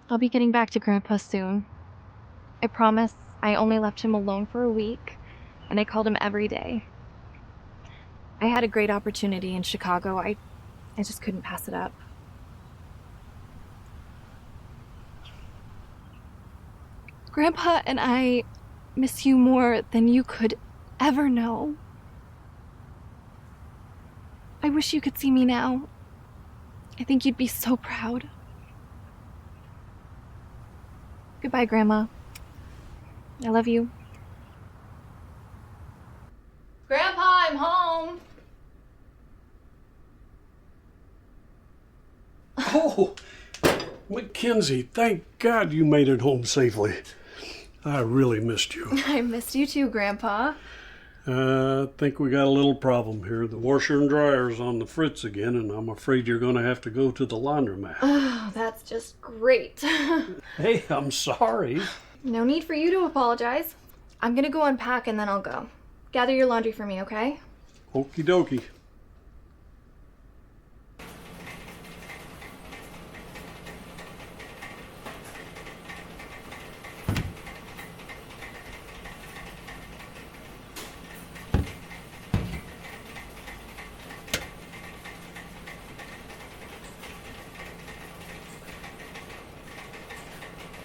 I'll be getting back to Grandpa soon. I promise I only left him alone for a week, and I called him every day. I had a great opportunity in Chicago. I just couldn't pass it up. Grandpa and I miss you more than you could ever know. I wish you could see me now. I think you'd be so proud. Goodbye, Grandma. I love you. Grandpa, I'm home. Oh, Mackenzie, thank God you made it home safely. I really missed you. I missed you too, Grandpa. I think we got a little problem here. The washer and dryer's on the fritz again, and I'm afraid you're going to have to go to the laundromat. Oh, that's just great. Hey, I'm sorry. No need for you to apologize. I'm gonna go unpack and then I'll go. Gather your laundry for me, okay? Okie dokie.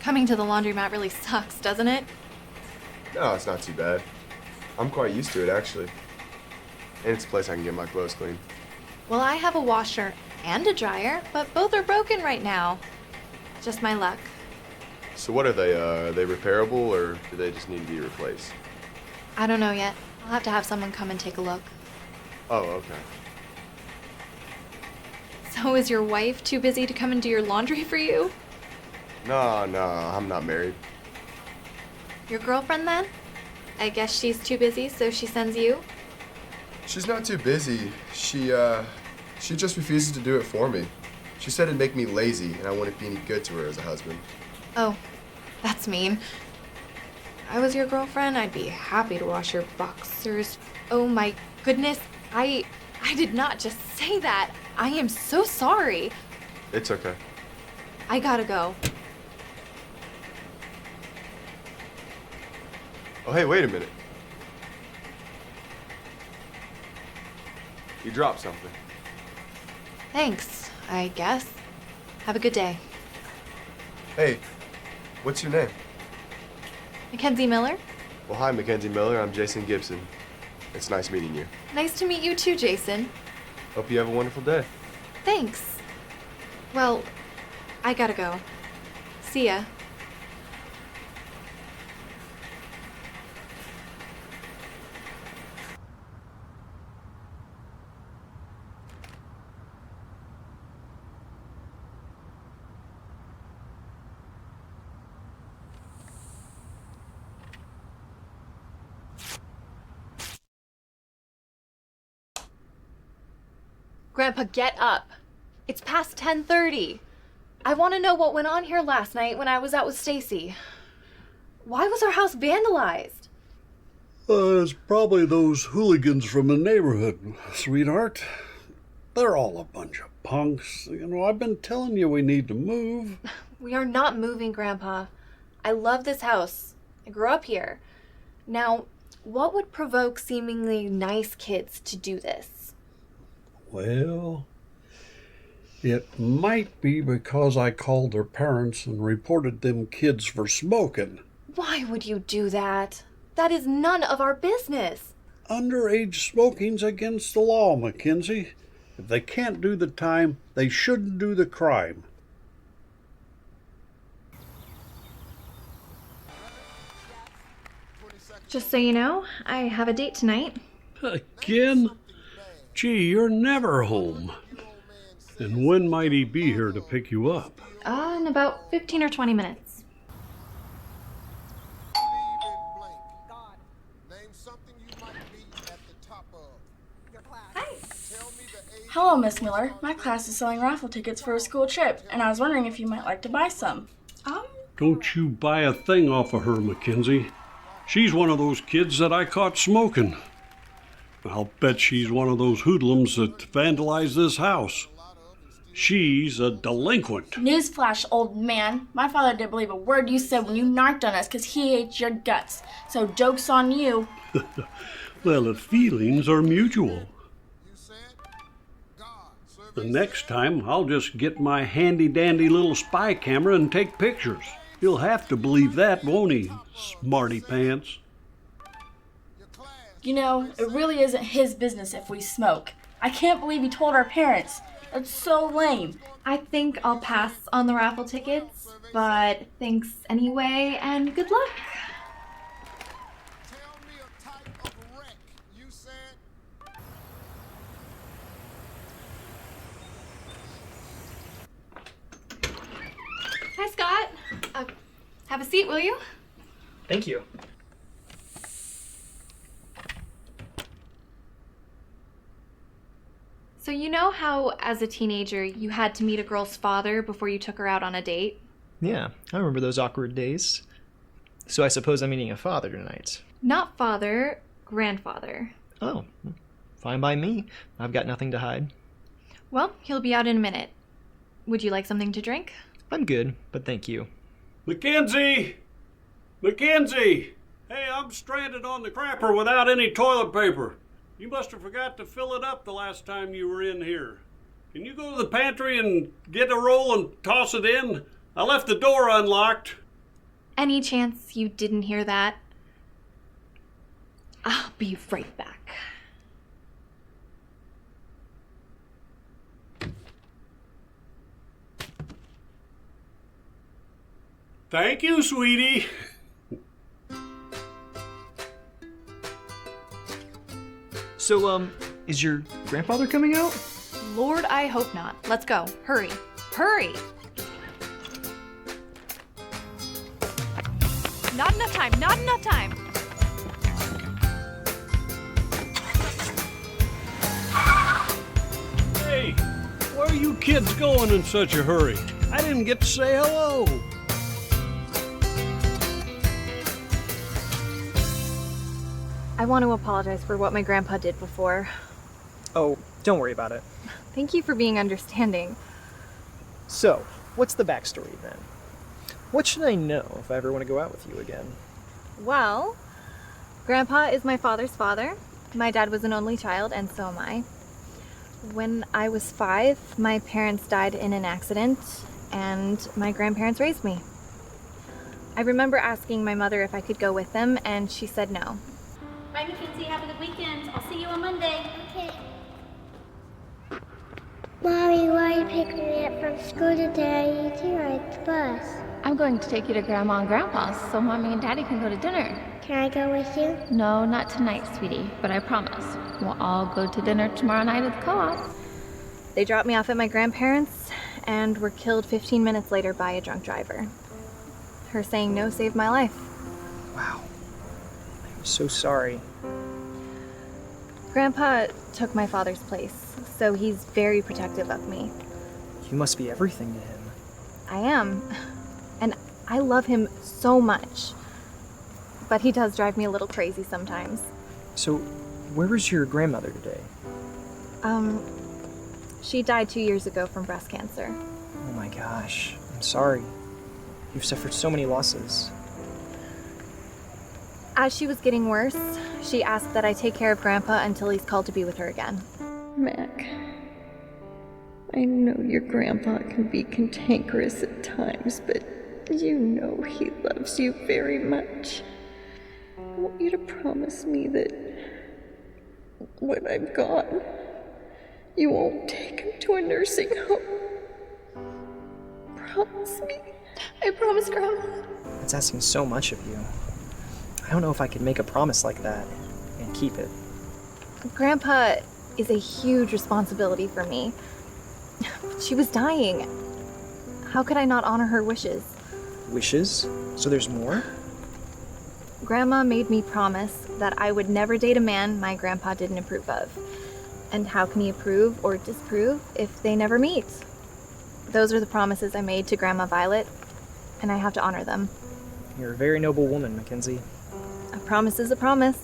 Coming to the laundromat really sucks, doesn't it? No, it's not too bad. I'm quite used to it, actually. And it's a place I can get my clothes clean. Well, I have a washer and a dryer, but both are broken right now. Just my luck. So what are they? Are they repairable, or do they just need to be replaced? I don't know yet. I'll have to have someone come and take a look. Oh, okay. So is your wife too busy to come and do your laundry for you? No, I'm not married. Your girlfriend then? I guess she's too busy, so she sends you? She's not too busy. She just refuses to do it for me. She said it'd make me lazy, and I wouldn't be any good to her as a husband. Oh, that's mean. If I was your girlfriend, I'd be happy to wash your boxers. Oh my goodness, I did not just say that. I am so sorry. It's okay. I gotta go. Oh, hey, wait a minute. You dropped something. Thanks, I guess. Have a good day. Hey, what's your name? Mackenzie Miller? Well, hi, Mackenzie Miller. I'm Jason Gibson. It's nice meeting you. Nice to meet you too, Jason. Hope you have a wonderful day. Thanks. Well, I gotta go. See ya. Grandpa, get up. It's past 10:30. I want to know what went on here last night when I was out with Stacy. Why was our house vandalized? It's probably those hooligans from the neighborhood, sweetheart. They're all a bunch of punks. You know, I've been telling you we need to move. We are not moving, Grandpa. I love this house. I grew up here. Now, what would provoke seemingly nice kids to do this? Well, it might be because I called their parents and reported them kids for smoking. Why would you do that? That is none of our business. Underage smoking's against the law, Mackenzie. If they can't do the time, they shouldn't do the crime. Just so you know, I have a date tonight. Again? Gee, you're never home. And when might he be here to pick you up? In about 15 or 20 minutes. Hi. Hello, Miss Miller. My class is selling raffle tickets for a school trip, and I was wondering if you might like to buy some. Don't you buy a thing off of her, Mackenzie. She's one of those kids that I caught smoking. I'll bet she's one of those hoodlums that vandalized this house. She's a delinquent. Newsflash, old man. My father didn't believe a word you said when you narked on us because he hates your guts. So joke's on you. Well, the feelings are mutual. The next time, I'll just get my handy-dandy little spy camera and take pictures. He'll have to believe that, won't he, smarty pants? You know, it really isn't his business if we smoke. I can't believe he told our parents. That's so lame. I think I'll pass on the raffle tickets, but thanks anyway, and good luck. Hi, Scott. Have a seat, will you? Thank you. So you know how, as a teenager, you had to meet a girl's father before you took her out on a date? Yeah, I remember those awkward days. So I suppose I'm meeting a father tonight. Not father, grandfather. Oh, fine by me. I've got nothing to hide. Well, he'll be out in a minute. Would you like something to drink? I'm good, but thank you. Mackenzie! Mackenzie! Hey, I'm stranded on the crapper without any toilet paper. You must have forgot to fill it up the last time you were in here. Can you go to the pantry and get a roll and toss it in? I left the door unlocked. Any chance you didn't hear that? I'll be right back. Thank you, sweetie. So, is your grandfather coming out? Lord, I hope not. Let's go. Hurry. Hurry! Not enough time. Not enough time. Hey, where are you kids going in such a hurry? I didn't get to say hello. I want to apologize for what my grandpa did before. Oh, don't worry about it. Thank you for being understanding. So, what's the backstory then? What should I know if I ever want to go out with you again? Well, Grandpa is my father's father. My dad was an only child, and so am I. When I was 5, my parents died in an accident, and my grandparents raised me. I remember asking my mother if I could go with them, and she said no. Bye, Mackenzie. Have a good weekend. I'll see you on Monday. Okay. Mommy, why are you picking me up from school today? I need to ride the bus. I'm going to take you to Grandma and Grandpa's so Mommy and Daddy can go to dinner. Can I go with you? No, not tonight, sweetie, but I promise. We'll all go to dinner tomorrow night at the co-op. They dropped me off at my grandparents' and were killed 15 minutes later by a drunk driver. Her saying no saved my life. Wow. I'm so sorry. Grandpa took my father's place, so he's very protective of me. You must be everything to him. I am. And I love him so much. But he does drive me a little crazy sometimes. So, where is your grandmother today? She died 2 years ago from breast cancer. Oh my gosh. I'm sorry. You've suffered so many losses. As she was getting worse, she asked that I take care of Grandpa until he's called to be with her again. Mac, I know your grandpa can be cantankerous at times, but you know he loves you very much. I want you to promise me that when I'm gone, you won't take him to a nursing home. Promise me. I promise, Grandma. It's asking so much of you. I don't know if I could make a promise like that and keep it. Grandpa is a huge responsibility for me. She was dying. How could I not honor her wishes? Wishes? So there's more? Grandma made me promise that I would never date a man my grandpa didn't approve of. And how can he approve or disapprove if they never meet? Those are the promises I made to Grandma Violet, and I have to honor them. You're a very noble woman, Mackenzie. A promise is a promise.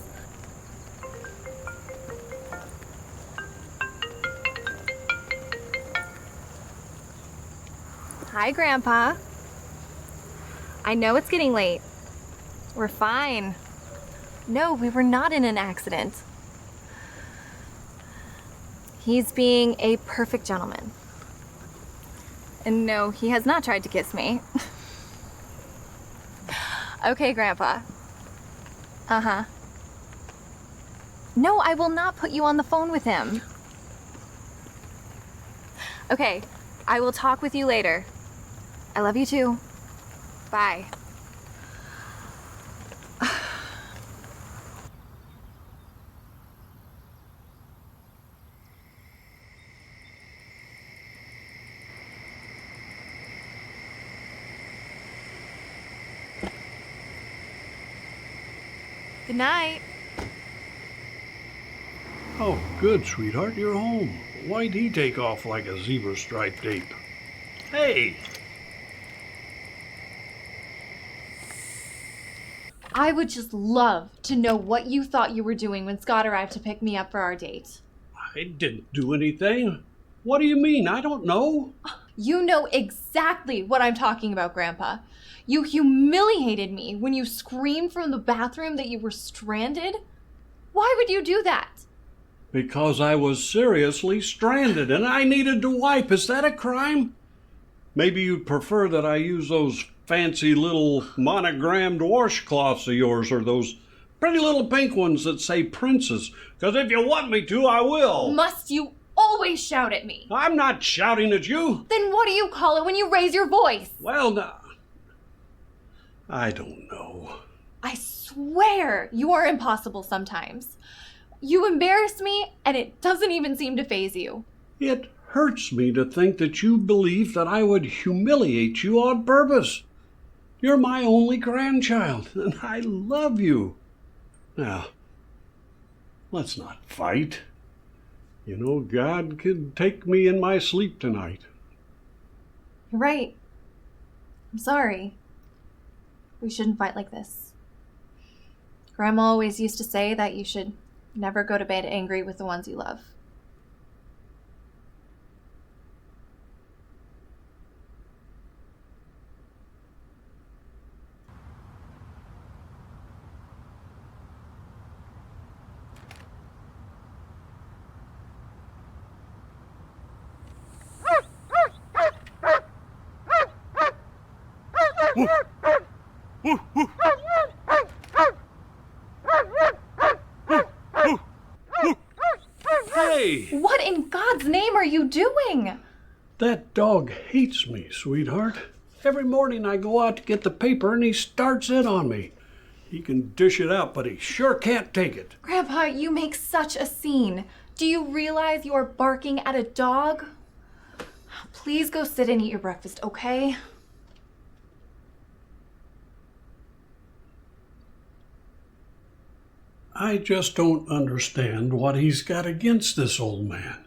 Hi, Grandpa. I know it's getting late. We're fine. No, we were not in an accident. He's being a perfect gentleman. And no, he has not tried to kiss me. Okay, Grandpa. Uh-huh. No, I will not put you on the phone with him. Okay, I will talk with you later. I love you too. Bye. Good night. Oh, good, sweetheart, you're home. Why'd he take off like a zebra-striped ape? Hey! I would just love to know what you thought you were doing when Scott arrived to pick me up for our date. I didn't do anything. What do you mean? I don't know. You know exactly what I'm talking about, Grandpa. You humiliated me when you screamed from the bathroom that you were stranded. Why would you do that? Because I was seriously stranded and I needed to wipe. Is that a crime? Maybe you'd prefer that I use those fancy little monogrammed washcloths of yours or those pretty little pink ones that say princess. Because if you want me to, I will. Must you always shout at me? I'm not shouting at you. Then what do you call it when you raise your voice? Well, no, I don't know. I swear you are impossible sometimes. You embarrass me and it doesn't even seem to faze you. It hurts me to think that you believe that I would humiliate you on purpose. You're my only grandchild, and I love you. Now, let's not fight. You know, God could take me in my sleep tonight. You're right. I'm sorry. We shouldn't fight like this. Grandma always used to say that you should never go to bed angry with the ones you love. Hey! What in God's name are you doing? That dog hates me, sweetheart. Every morning I go out to get the paper and he starts in on me. He can dish it out, but he sure can't take it. Grandpa, you make such a scene. Do you realize you are barking at a dog? Please go sit and eat your breakfast, okay? I just don't understand what he's got against this old man.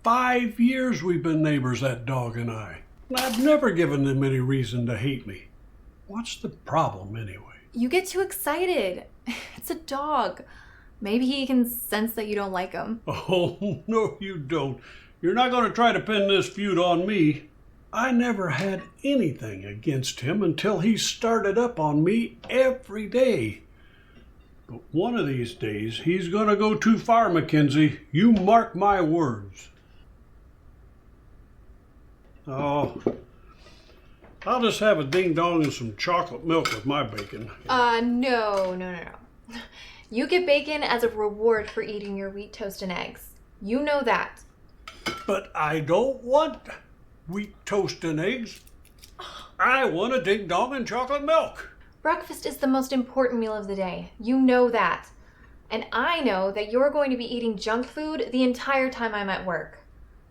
5 years we've been neighbors, that dog and I. I've never given him any reason to hate me. What's the problem anyway? You get too excited. It's a dog. Maybe he can sense that you don't like him. Oh, no, you don't. You're not going to try to pin this feud on me. I never had anything against him until he started up on me every day. But one of these days, he's going to go too far, Mackenzie. You mark my words. Oh, I'll just have a ding-dong and some chocolate milk with my bacon. No. You get bacon as a reward for eating your wheat toast and eggs. You know that. But I don't want wheat toast and eggs. I want a ding-dong and chocolate milk. Breakfast is the most important meal of the day. You know that. And I know that you're going to be eating junk food the entire time I'm at work.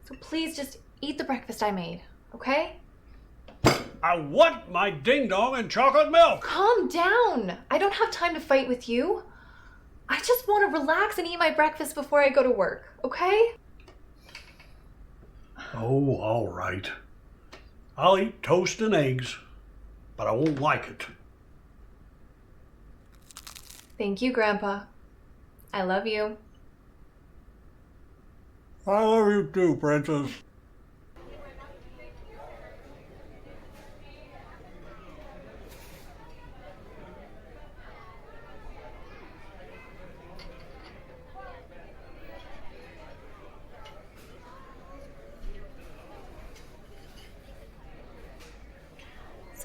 So please just eat the breakfast I made, okay? I want my ding-dong and chocolate milk. Calm down. I don't have time to fight with you. I just want to relax and eat my breakfast before I go to work, okay? Oh, all right. I'll eat toast and eggs, but I won't like it. Thank you, Grandpa. I love you. I love you too, Princess.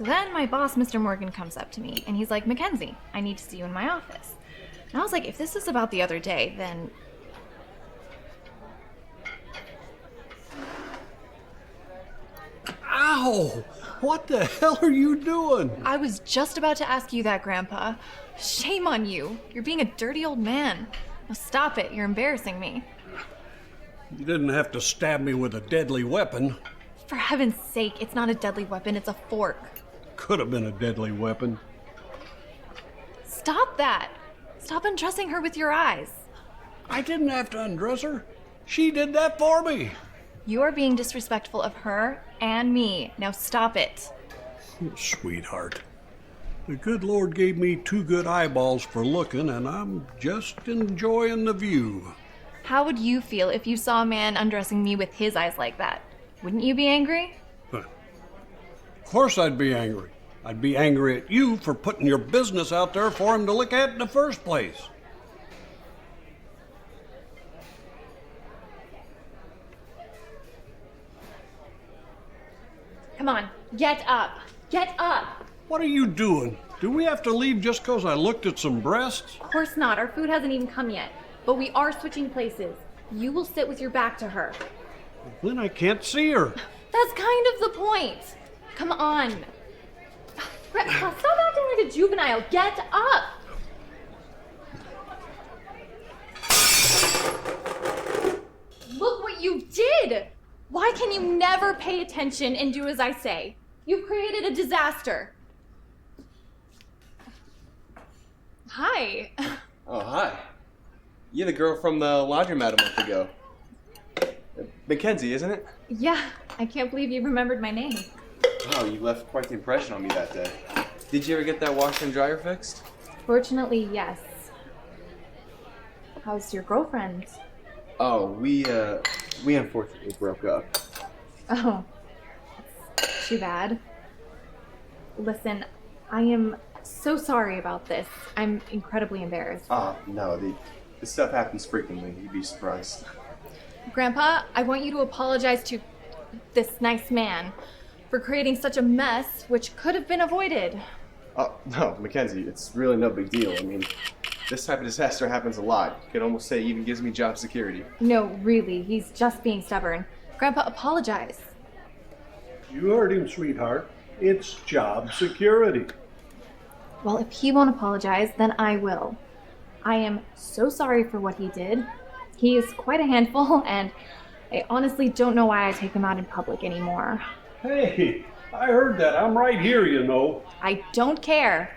So then my boss, Mr. Morgan, comes up to me and he's like, Mackenzie, I need to see you in my office. And I was like, if this is about the other day, then... Ow! What the hell are you doing? I was just about to ask you that, Grandpa. Shame on you. You're being a dirty old man. Now stop it. You're embarrassing me. You didn't have to stab me with a deadly weapon. For heaven's sake, it's not a deadly weapon. It's a fork. Could have been a deadly weapon. Stop that. Stop undressing her with your eyes. I didn't have to undress her. She did that for me. You are being disrespectful of her and me. Now stop it. Sweetheart. The good Lord gave me 2 good eyeballs for looking, and I'm just enjoying the view. How would you feel if you saw a man undressing me with his eyes like that? Wouldn't you be angry? Of course I'd be angry. I'd be angry at you for putting your business out there for him to look at in the first place. Come on, get up. Get up. What are you doing? Do we have to leave just because I looked at some breasts? Of course not. Our food hasn't even come yet. But we are switching places. You will sit with your back to her. Then I can't see her. That's kind of the point. Come on. Grandpa, stop acting like a juvenile. Get up. Look what you did. Why can you never pay attention and do as I say? You've created a disaster. Hi. Oh, hi. You're the girl from the laundromat a month ago. Mackenzie, isn't it? Yeah, I can't believe you remembered my name. Wow, you left quite the impression on me that day. Did you ever get that washer and dryer fixed? Fortunately, yes. How's your girlfriend? Oh, we unfortunately broke up. Oh, that's too bad. Listen, I am so sorry about this. I'm incredibly embarrassed. No, this stuff happens frequently. You'd be surprised. Grandpa, I want you to apologize to this nice man for creating such a mess, which could have been avoided. Oh, no, Mackenzie, it's really no big deal. I mean, this type of disaster happens a lot. You could almost say it even gives me job security. No, really, he's just being stubborn. Grandpa, apologize. You heard him, sweetheart. It's job security. Well, if he won't apologize, then I will. I am so sorry for what he did. He is quite a handful, and I honestly don't know why I take him out in public anymore. Hey, I heard that. I'm right here, you know. I don't care.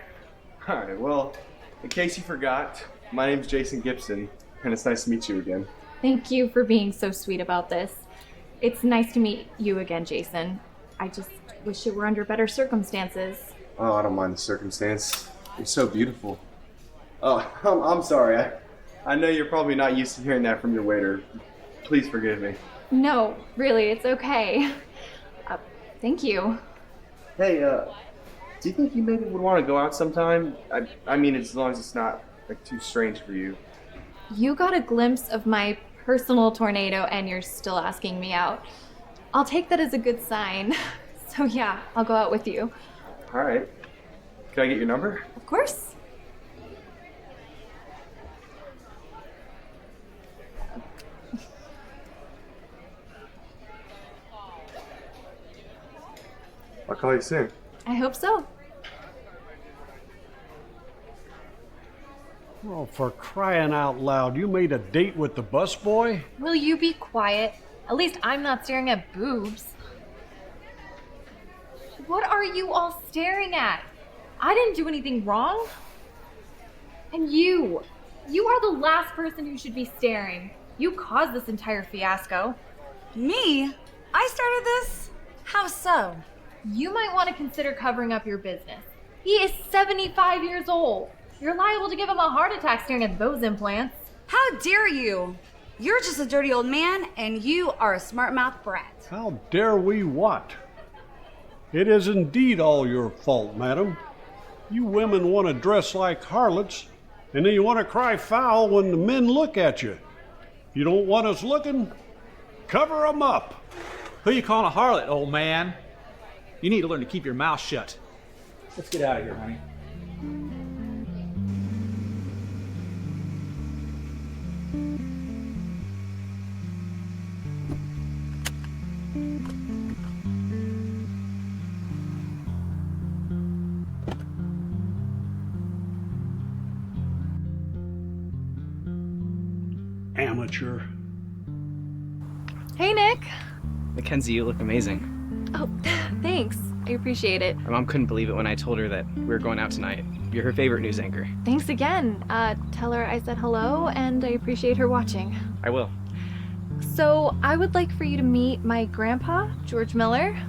All right, well, in case you forgot, my name's Jason Gibson, and it's nice to meet you again. Thank you for being so sweet about this. It's nice to meet you again, Jason. I just wish it were under better circumstances. Oh, I don't mind the circumstance. You're so beautiful. Oh, I'm sorry. I know you're probably not used to hearing that from your waiter. Please forgive me. No, really, it's okay. Thank you. Hey, do you think you maybe would want to go out sometime? I mean, as long as it's not like too strange for you. You got a glimpse of my personal tornado and you're still asking me out. I'll take that as a good sign. So yeah, I'll go out with you. All right. Can I get your number? Of course. I'll call you soon. I hope so. Oh, for crying out loud, you made a date with the busboy? Will you be quiet? At least I'm not staring at boobs. What are you all staring at? I didn't do anything wrong. And you are the last person who should be staring. You caused this entire fiasco. Me? I started this? How so? You might want to consider covering up your business. He is 75 years old. You're liable to give him a heart attack staring at those implants. How dare you? You're just a dirty old man, and you are a smart-mouthed brat. How dare we what? It is indeed all your fault, madam. You women want to dress like harlots, and then you want to cry foul when the men look at you. You don't want us looking? Cover 'em up. Who you calling a harlot, old man? You need to learn to keep your mouth shut. Let's get out of here, honey. Amateur. Hey, Nick. Mackenzie, you look amazing. Oh, thanks. I appreciate it. My mom couldn't believe it when I told her that we were going out tonight. You're her favorite news anchor. Thanks again. Tell her I said hello and I appreciate her watching. I will. So, I would like for you to meet my grandpa, George Miller.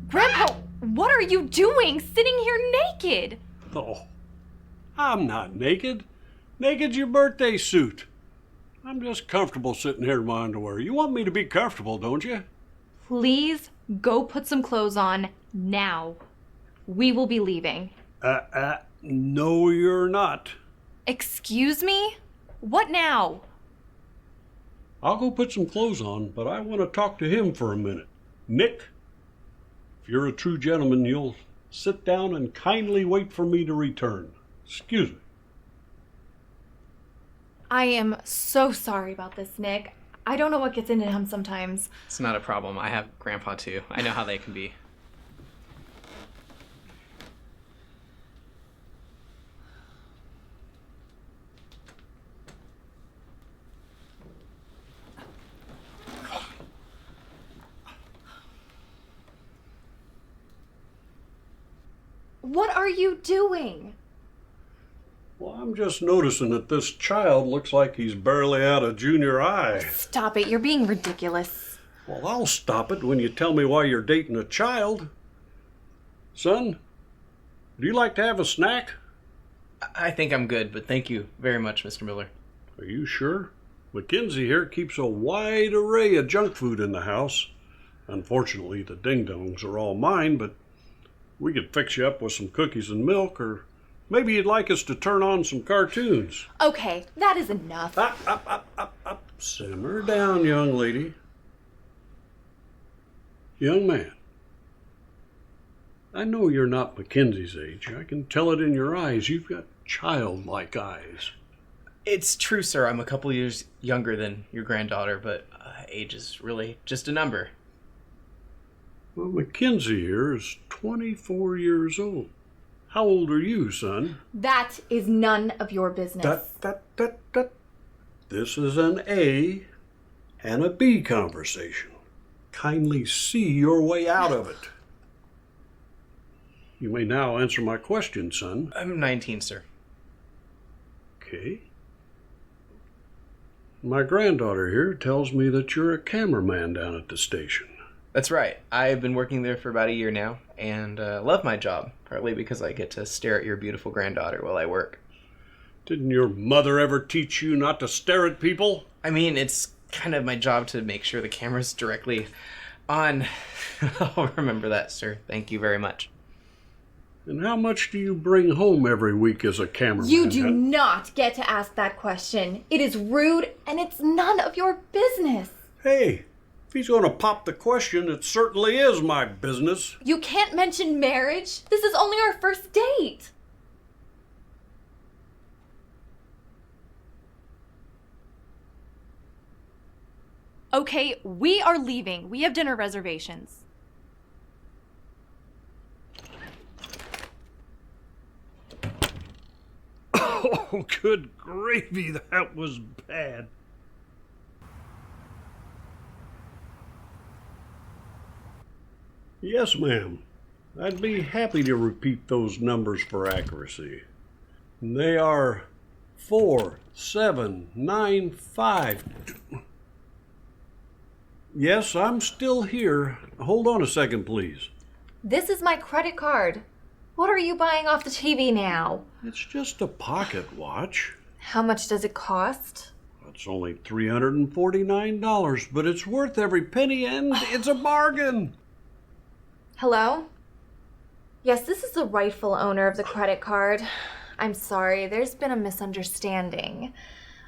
Grandpa, what are you doing sitting here naked? Oh, I'm not naked. Naked's your birthday suit. I'm just comfortable sitting here in my underwear. You want me to be comfortable, don't you? Please go put some clothes on now. We will be leaving. No, you're not. Excuse me? What now? I'll go put some clothes on, but I want to talk to him for a minute. Nick, if you're a true gentleman, you'll sit down and kindly wait for me to return. Excuse me. I am so sorry about this, Nick. I don't know what gets into him sometimes. It's not a problem. I have Grandpa too. I know how they can be. What are you doing? Well, I'm just noticing that this child looks like he's barely out of junior high. Stop it. You're being ridiculous. Well, I'll stop it when you tell me why you're dating a child. Son, do you like to have a snack? I think I'm good, but thank you very much, Mr. Miller. Are you sure? Mackenzie here keeps a wide array of junk food in the house. Unfortunately, the ding-dongs are all mine, but we could fix you up with some cookies and milk, or maybe you'd like us to turn on some cartoons. Okay, that is enough. Up. Simmer down, young lady. Young man, I know you're not Mackenzie's age. I can tell it in your eyes. You've got childlike eyes. It's true, sir. I'm a couple years younger than your granddaughter, but age is really just a number. Well, Mackenzie here is 24 years old. How old are you, son? That is none of your business. This is an A and a B conversation. Kindly see your way out of it. You may now answer my question, son. I'm 19, sir. Okay. My granddaughter here tells me that you're a cameraman down at the station. That's right. I've been working there for about a year now, and love my job, partly because I get to stare at your beautiful granddaughter while I work. Didn't your mother ever teach you not to stare at people? I mean, it's kind of my job to make sure the camera's directly on. I'll remember that, sir. Thank you very much. And how much do you bring home every week as a cameraman? You do not get to ask that question. It is rude, and it's none of your business. Hey, if he's going to pop the question, it certainly is my business. You can't mention marriage. This is only our first date. Okay, we are leaving. We have dinner reservations. Oh, good gravy, that was bad. Yes, ma'am. I'd be happy to repeat those numbers for accuracy. They are 4795. Yes, I'm still here. Hold on a second, please. This is my credit card. What are you buying off the TV now? It's just a pocket watch. How much does it cost? It's only $349, but it's worth every penny, and it's a bargain. Hello? Yes, this is the rightful owner of the credit card. I'm sorry, there's been a misunderstanding.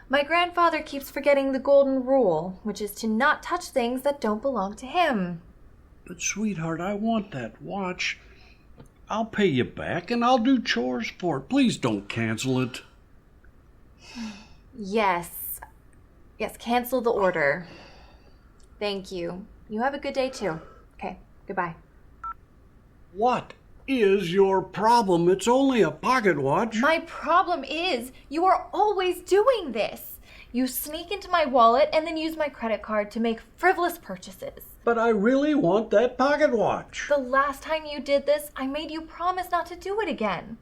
My grandfather keeps forgetting the golden rule, which is to not touch things that don't belong to him. But, sweetheart, I want that watch. I'll pay you back, and I'll do chores for it. Please don't cancel it. Yes. Yes, cancel the order. Thank you. You have a good day, too. Okay, goodbye. What is your problem? It's only a pocket watch. My problem is you are always doing this. You sneak into my wallet and then use my credit card to make frivolous purchases. But I really want that pocket watch. The last time you did this, I made you promise not to do it again.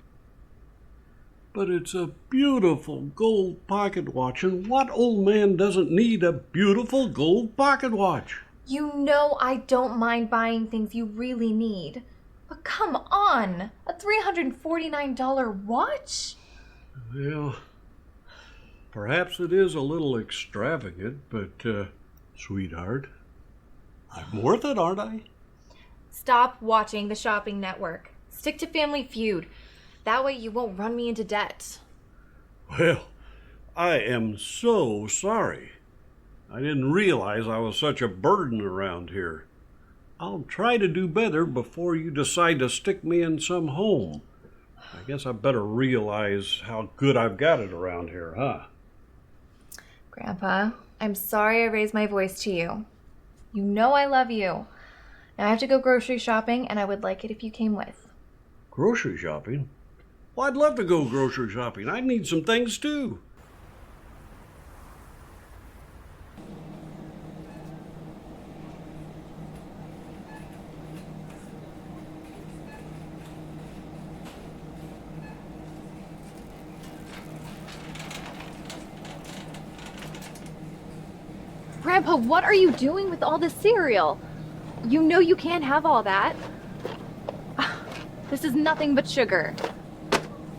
But it's a beautiful gold pocket watch, and what old man doesn't need a beautiful gold pocket watch? You know I don't mind buying things you really need. But come on, a $349 watch? Well, perhaps it is a little extravagant, but, sweetheart, I'm worth it, aren't I? Stop watching the shopping network. Stick to Family Feud. That way you won't run me into debt. Well, I am so sorry. I didn't realize I was such a burden around here. I'll try to do better before you decide to stick me in some home. I guess I better realize how good I've got it around here, huh? Grandpa, I'm sorry I raised my voice to you. You know I love you. Now I have to go grocery shopping, and I would like it if you came with. Grocery shopping? Well, I'd love to go grocery shopping. I need some things too. Grandpa, what are you doing with all this cereal? You know you can't have all that. This is nothing but sugar.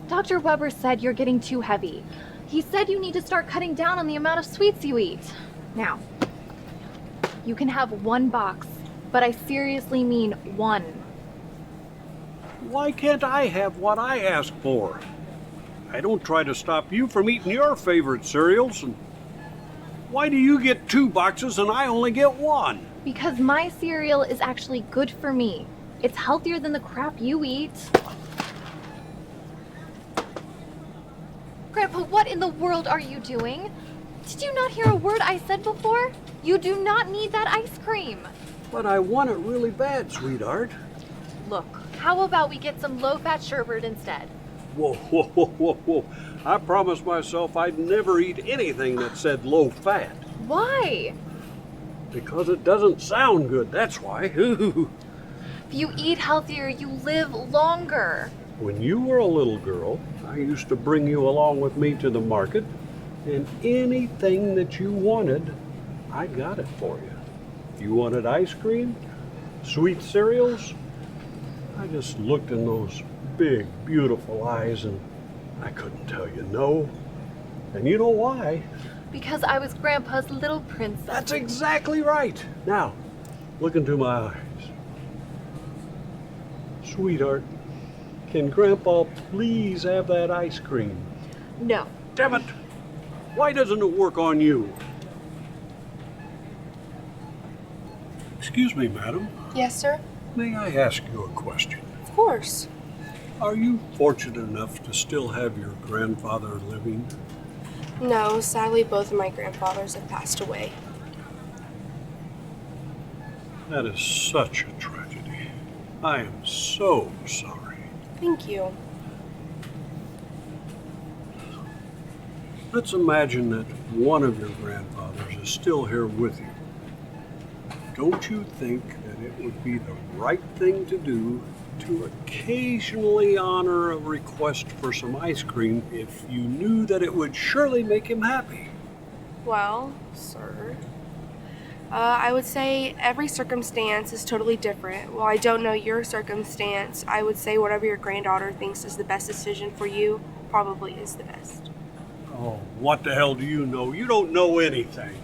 Dr. Weber said you're getting too heavy. He said you need to start cutting down on the amount of sweets you eat. Now, you can have 1 box, but I seriously mean 1. Why can't I have what I ask for? I don't try to stop you from eating your favorite cereals. And why do you get 2 boxes and I only get 1? Because my cereal is actually good for me. It's healthier than the crap you eat. Grandpa, what in the world are you doing? Did you not hear a word I said before? You do not need that ice cream. But I want it really bad, sweetheart. Look, how about we get some low-fat sherbet instead? Whoa, whoa, whoa, whoa, whoa. I promised myself I'd never eat anything that said low fat. Why? Because it doesn't sound good, that's why. If you eat healthier, you live longer. When you were a little girl, I used to bring you along with me to the market, and anything that you wanted, I got it for you. You wanted ice cream? Sweet cereals? I just looked in those big, beautiful eyes, and I couldn't tell you no. And you know why? Because I was Grandpa's little princess. That's exactly right. Now, look into my eyes. Sweetheart, can Grandpa please have that ice cream? No. Damn it! Why doesn't it work on you? Excuse me, madam. Yes, sir? May I ask you a question? Of course. Are you fortunate enough to still have your grandfather living? No, sadly both of my grandfathers have passed away. That is such a tragedy. I am so sorry. Thank you. Let's imagine that one of your grandfathers is still here with you. Don't you think that it would be the right thing to do to occasionally honor a request for some ice cream if you knew that it would surely make him happy? Well, sir, I would say every circumstance is totally different. While I don't know your circumstance, I would say whatever your granddaughter thinks is the best decision for you probably is the best. Oh, what the hell do you know? You don't know anything.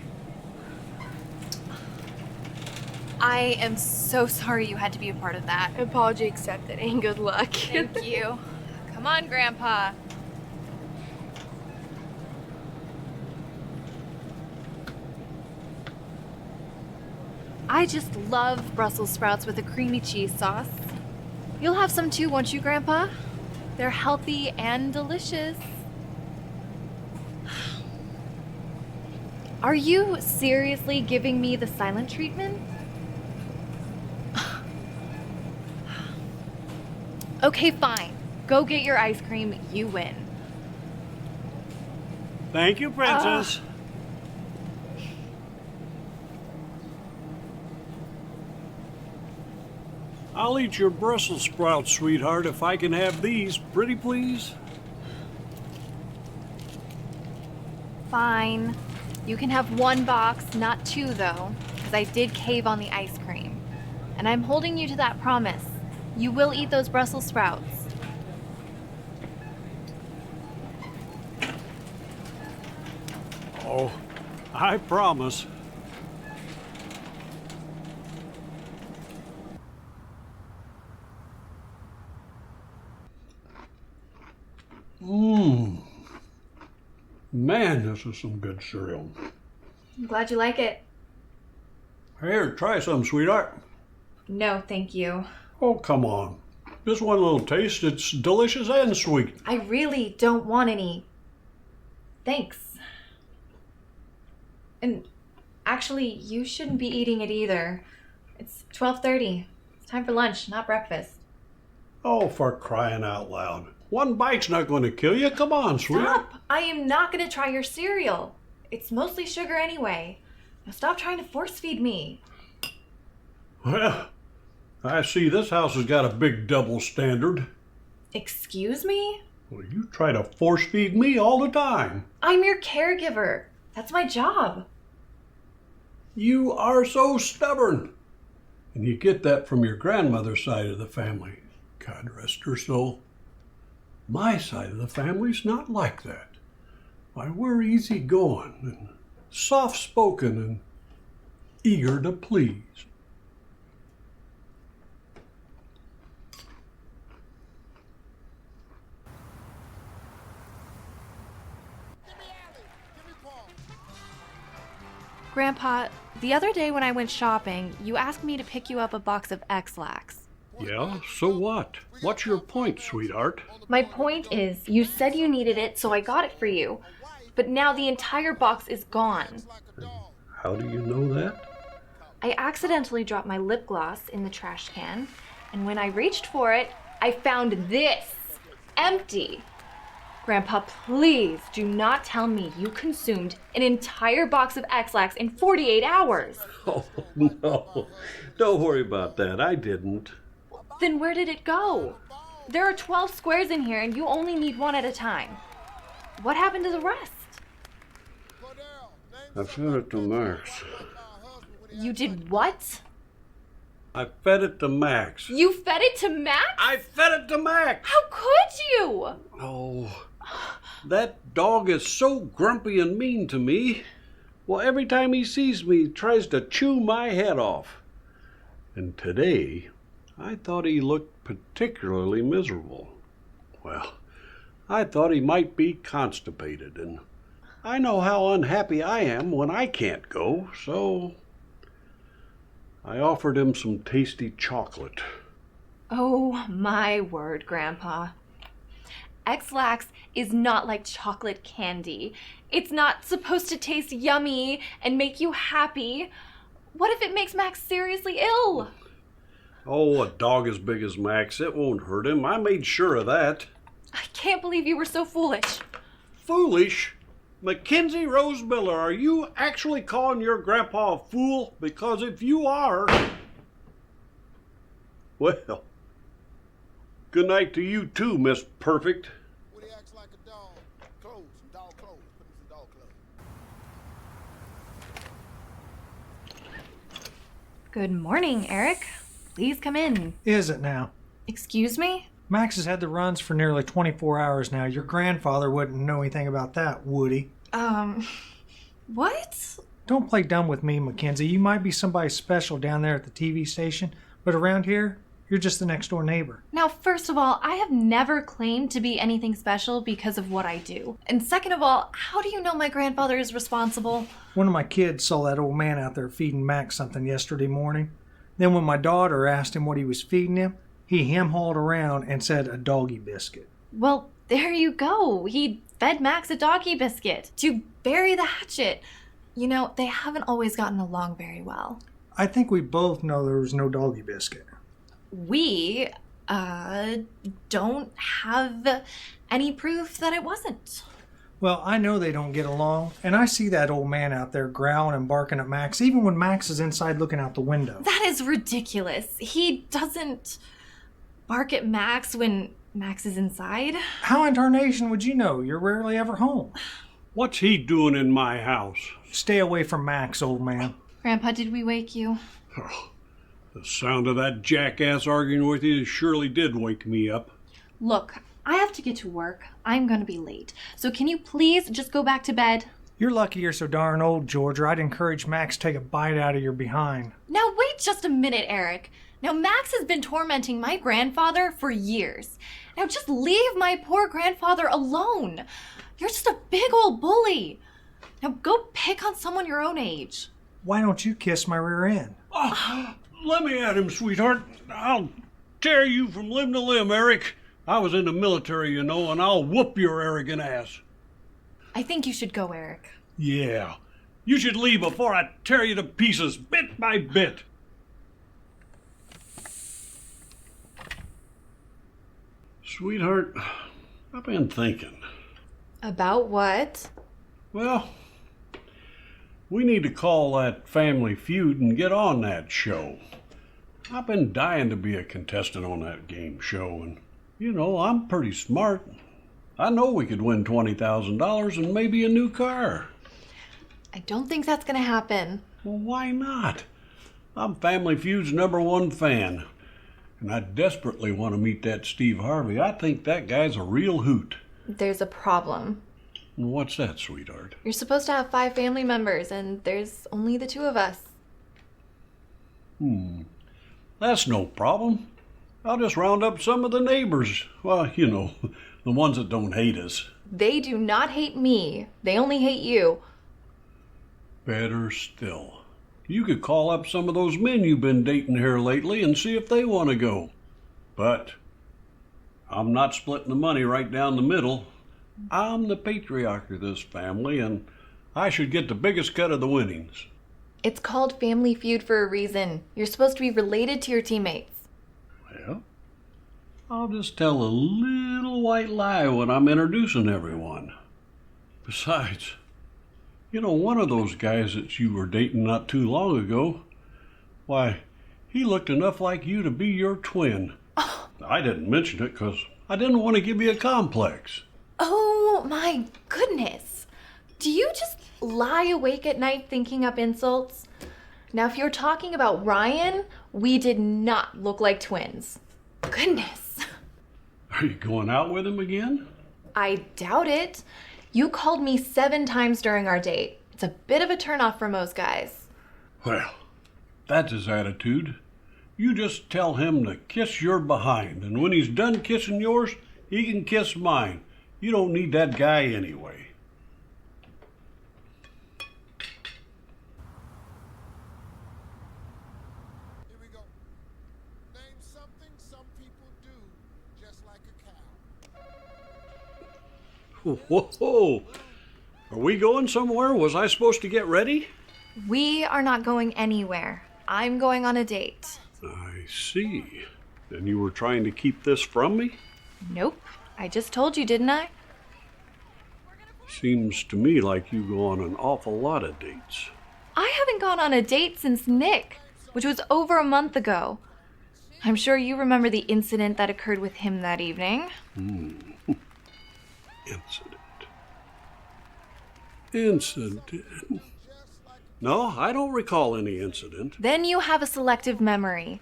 I am so sorry you had to be a part of that. Apology accepted and good luck. Thank you. Come on, Grandpa. I just love Brussels sprouts with a creamy cheese sauce. You'll have some too, won't you, Grandpa? They're healthy and delicious. Are you seriously giving me the silent treatment? Okay, fine. Go get your ice cream. You win. Thank you, Princess. I'll eat your Brussels sprouts, sweetheart, if I can have these, pretty please. Fine. You can have one box, not two, though, because I did cave on the ice cream. And I'm holding you to that promise. You will eat those Brussels sprouts. Oh, I promise. Man, this is some good cereal. I'm glad you like it. Here, try some, sweetheart. No, thank you. Oh, come on. Just one little taste. It's delicious and sweet. I really don't want any. Thanks. And actually, you shouldn't be eating it either. It's 12:30. It's time for lunch, not breakfast. Oh, for crying out loud. One bite's not going to kill you. Come on, sweetheart. Stop! I am not going to try your cereal. It's mostly sugar anyway. Now stop trying to force feed me. Well, I see this house has got a big double standard. Excuse me? Well, you try to force feed me all the time. I'm your caregiver. That's my job. You are so stubborn. And you get that from your grandmother's side of the family. God rest her soul. My side of the family's not like that. Why, we're easygoing and soft-spoken and eager to please. Grandpa, the other day when I went shopping, you asked me to pick you up a box of X-Lax. Yeah, so what? What's your point, sweetheart? My point is, you said you needed it, so I got it for you. But now the entire box is gone. How do you know that? I accidentally dropped my lip gloss in the trash can, and when I reached for it, I found this, empty. Grandpa, please do not tell me you consumed an entire box of X-Lax in 48 hours. Oh, no. Don't worry about that. I didn't. Then where did it go? There are 12 squares in here and you only need one at a time. What happened to the rest? I fed it to Max. You did what? I fed it to Max. You fed it to Max? I fed it to Max! How could you? Oh, that dog is so grumpy and mean to me. Well, every time he sees me, he tries to chew my head off. And today, I thought he looked particularly miserable. Well, I thought he might be constipated, and I know how unhappy I am when I can't go, so I offered him some tasty chocolate. Oh my word, Grandpa. X-Lax is not like chocolate candy. It's not supposed to taste yummy and make you happy. What if it makes Max seriously ill? Oh, a dog as big as Max, it won't hurt him. I made sure of that. I can't believe you were so foolish. Foolish? Mackenzie Rose Miller, are you actually calling your grandpa a fool? Because if you are, well, good night to you too, Miss Perfect. Good morning, Eric. Please come in. Is it now? Excuse me? Max has had the runs for nearly 24 hours now. Your grandfather wouldn't know anything about that, would he? What? Don't play dumb with me, Mackenzie. You might be somebody special down there at the TV station, but around here, You're just the next door neighbor. Now, first of all, I have never claimed to be anything special because of what I do. And second of all, how do you know my grandfather is responsible? One of my kids saw that old man out there feeding Max something yesterday morning. Then when my daughter asked him what he was feeding him, he hem-hawed around and said a doggy biscuit. Well, there you go. He fed Max a doggy biscuit to bury the hatchet. You know, they haven't always gotten along very well. I think we both know there was no doggy biscuit. We, don't have any proof that it wasn't. Well, I know they don't get along, and I see that old man out there growling and barking at Max, even when Max is inside looking out the window. That is ridiculous. He doesn't bark at Max when Max is inside. How in tarnation would you know? You're rarely ever home. What's he doing in my house? Stay away from Max, old man. Grandpa, did we wake you? Oh, the sound of that jackass arguing with you surely did wake me up. Look, I have to get to work. I'm going to be late. So can you please just go back to bed? You're lucky you're so darn old, George, or I'd encourage Max to take a bite out of your behind. Now wait just a minute, Eric. Now Max has been tormenting my grandfather for years. Now just leave my poor grandfather alone. You're just a big old bully. Now go pick on someone your own age. Why don't you kiss my rear end? Oh, let me at him, sweetheart. I'll tear you from limb to limb, Eric. I was in the military, you know, and I'll whoop your arrogant ass. I think you should go, Eric. Yeah. You should leave before I tear you to pieces, bit by bit. Sweetheart, I've been thinking. About what? Well, we need to call that Family Feud and get on that show. I've been dying to be a contestant on that game show, and, you know, I'm pretty smart. I know we could win $20,000 and maybe a new car. I don't think that's going to happen. Well, why not? I'm Family Feud's #1 fan, and I desperately want to meet that Steve Harvey. I think that guy's a real hoot. There's a problem. What's that, sweetheart? You're supposed to have 5 family members, and there's only the 2 of us. That's no problem. I'll just round up some of the neighbors. Well, you know, the ones that don't hate us. They do not hate me. They only hate you. Better still. You could call up some of those men you've been dating here lately and see if they want to go. But I'm not splitting the money right down the middle. I'm the patriarch of this family, and I should get the biggest cut of the winnings. It's called Family Feud for a reason. You're supposed to be related to your teammates. Well, I'll just tell a little white lie when I'm introducing everyone. Besides, you know, one of those guys that you were dating not too long ago, why, he looked enough like you to be your twin. Oh. I didn't mention it because I didn't want to give you a complex. Oh my goodness. Do you just lie awake at night thinking up insults? Now, if you're talking about Ryan, we did not look like twins. Goodness. Are you going out with him again? I doubt it. You called me 7 times during our date. It's a bit of a turnoff for most guys. Well, that's his attitude. You just tell him to kiss your behind, and when he's done kissing yours, he can kiss mine. You don't need that guy anyway. Here we go. Name something some people do just like a cow. Whoa! Are we going somewhere? Was I supposed to get ready? We are not going anywhere. I'm going on a date. I see. Then you were trying to keep this from me? Nope. I just told you, didn't I? Seems to me like you go on an awful lot of dates. I haven't gone on a date since Nick, which was over a month ago. I'm sure you remember the incident that occurred with him that evening. Incident. No, I don't recall any incident. Then you have a selective memory.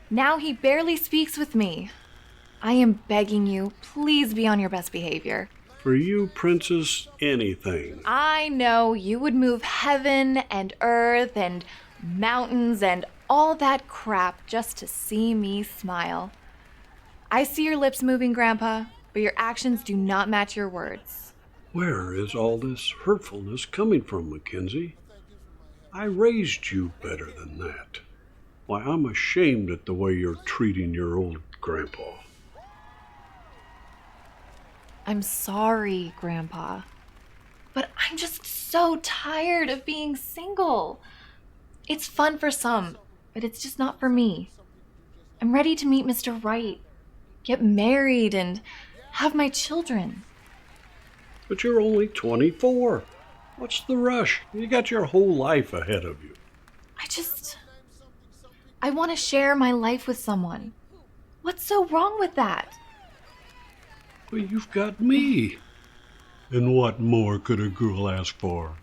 Now he barely speaks with me. I am begging you, please be on your best behavior. For you, princess, anything. I know you would move heaven and earth and mountains and all that crap just to see me smile. I see your lips moving, Grandpa, but your actions do not match your words. Where is all this hurtfulness coming from, Mackenzie? I raised you better than that. Why, I'm ashamed at the way you're treating your old grandpa. I'm sorry, Grandpa, but I'm just so tired of being single. It's fun for some, but it's just not for me. I'm ready to meet Mr. Right, get married, and have my children. But you're only 24. What's the rush? You got your whole life ahead of you. I want to share my life with someone. What's so wrong with that? Well, you've got me. And what more could a girl ask for?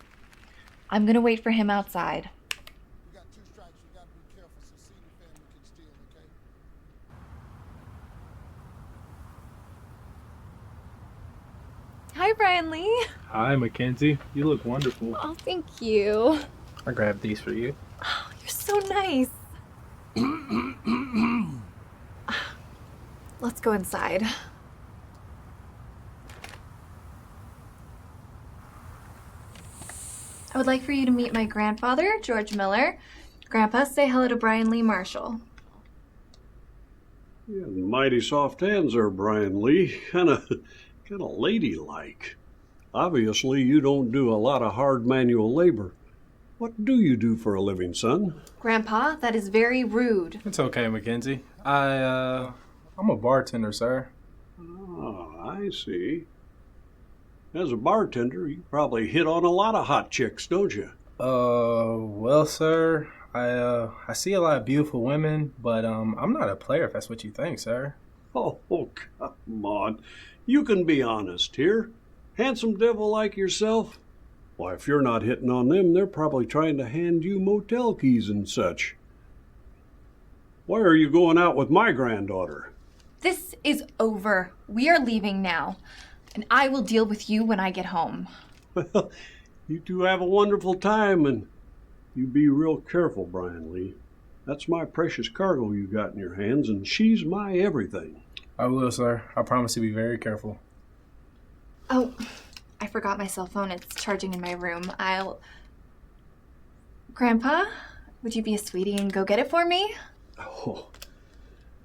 I'm going to wait for him outside. Hi, Brian Lee. Hi, Mackenzie. You look wonderful. Oh, thank you. I grabbed these for you. Oh, you're so nice. Let's go inside. I would like for you to meet my grandfather, George Miller. Grandpa, say hello to Brian Lee Marshall. Yeah, mighty soft hands there, Brian Lee. Kinda ladylike. Obviously, you don't do a lot of hard manual labor. What do you do for a living, son? Grandpa, that is very rude. It's okay, Mackenzie. I'm a bartender, sir. Oh, I see. As a bartender, you probably hit on a lot of hot chicks, don't you? Well, sir, I see a lot of beautiful women, but I'm not a player if that's what you think, sir. Oh, come on. You can be honest here. Handsome devil like yourself. Why, if you're not hitting on them, they're probably trying to hand you motel keys and such. Why are you going out with my granddaughter? This is over. We are leaving now, and I will deal with you when I get home. Well, you two have a wonderful time, and you be real careful, Brian Lee. That's my precious cargo you got in your hands, and she's my everything. I will, sir. I promise to be very careful. Oh, I forgot my cell phone. It's charging in my room. Grandpa, would you be a sweetie and go get it for me? Oh,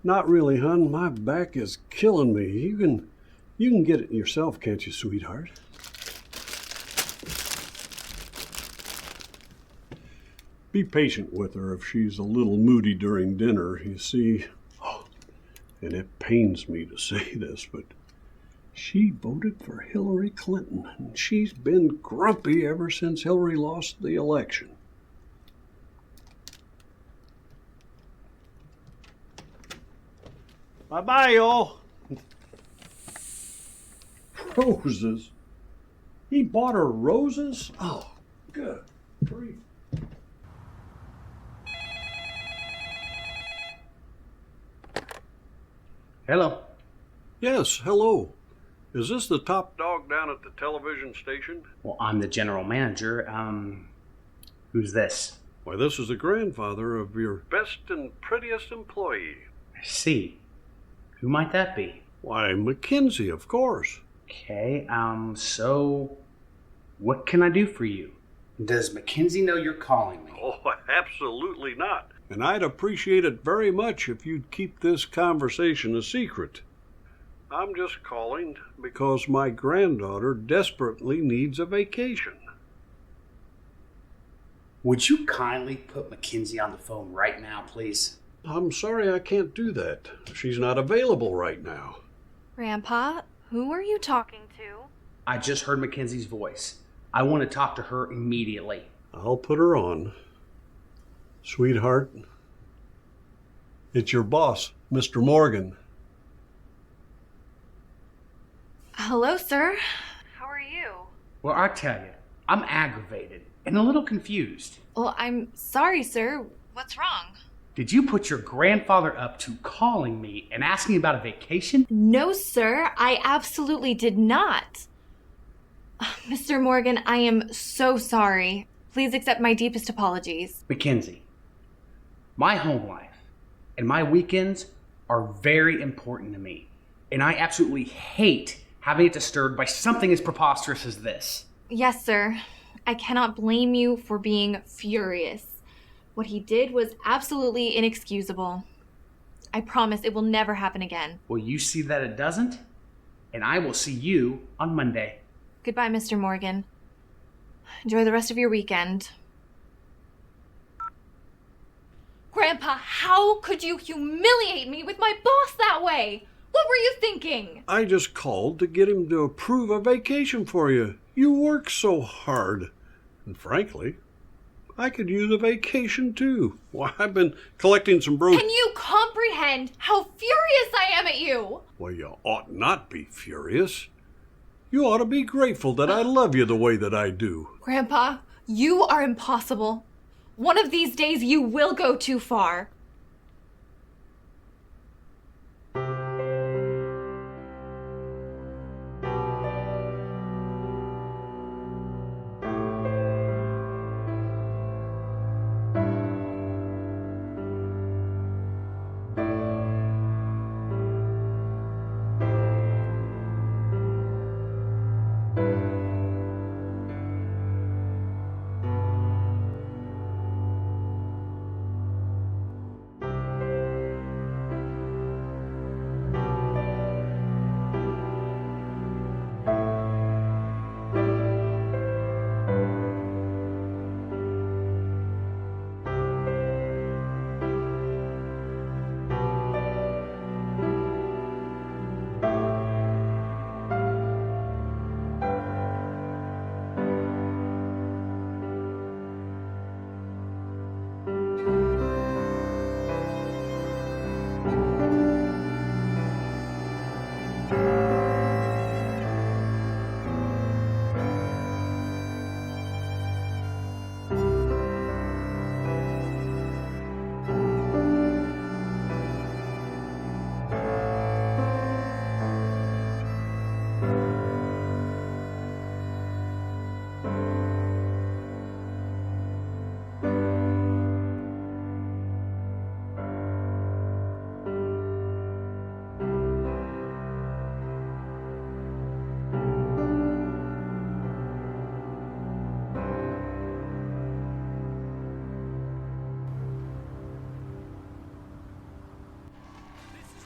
not really, hon. My back is killing me. You can get it yourself, can't you, sweetheart? Be patient with her if she's a little moody during dinner, you see. Oh, and it pains me to say this, but she voted for Hillary Clinton, and she's been grumpy ever since Hillary lost the election. Bye-bye, y'all. Roses? He bought her roses? Oh, good grief. Hello. Yes, hello. Is this the top dog down at the television station? Well, I'm the general manager. Who's this? Why, this is the grandfather of your best and prettiest employee. I see. Who might that be? Why, Mackenzie, of course. Okay, so what can I do for you? Does Mackenzie know you're calling me? Oh, absolutely not. And I'd appreciate it very much if you'd keep this conversation a secret. I'm just calling because my granddaughter desperately needs a vacation. Would you kindly put Mackenzie on the phone right now, please? I'm sorry I can't do that. She's not available right now. Grandpa, who are you talking to? I just heard Mackenzie's voice. I want to talk to her immediately. I'll put her on. Sweetheart, it's your boss, Mr. Morgan. Hello, sir. How are you? Well, I tell you, I'm aggravated and a little confused. Well, I'm sorry, sir. What's wrong? Did you put your grandfather up to calling me and asking about a vacation? No, sir. I absolutely did not. Mr. Morgan, I am so sorry. Please accept my deepest apologies. Mackenzie, My home life and my weekends are very important to me. And I absolutely hate having it disturbed by something as preposterous as this. Yes, sir. I cannot blame you for being furious. What he did was absolutely inexcusable. I promise it will never happen again. Well, you see that it doesn't, and I will see you on Monday. Goodbye, Mr. Morgan. Enjoy the rest of your weekend. Grandpa, how could you humiliate me with my boss that way? What were you thinking? I just called to get him to approve a vacation for you. You work so hard. And frankly, I could use a vacation too. Why, I've been collecting some Can you comprehend how furious I am at you? Well, you ought not be furious. You ought to be grateful that I love you the way that I do. Grandpa, you are impossible. One of these days you will go too far.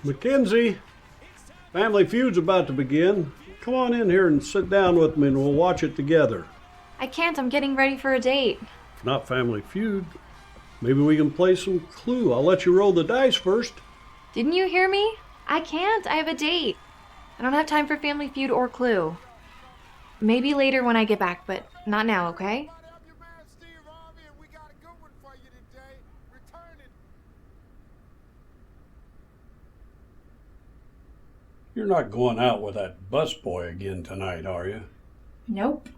Mackenzie, Family Feud's about to begin. Come on in here and sit down with me and we'll watch it together. I can't, I'm getting ready for a date. If not Family Feud, maybe we can play some Clue. I'll let you roll the dice first. Didn't you hear me? I can't, I have a date. I don't have time for Family Feud or Clue. Maybe later when I get back, but not now, okay? You're not going out with that busboy again tonight, are you? Nope.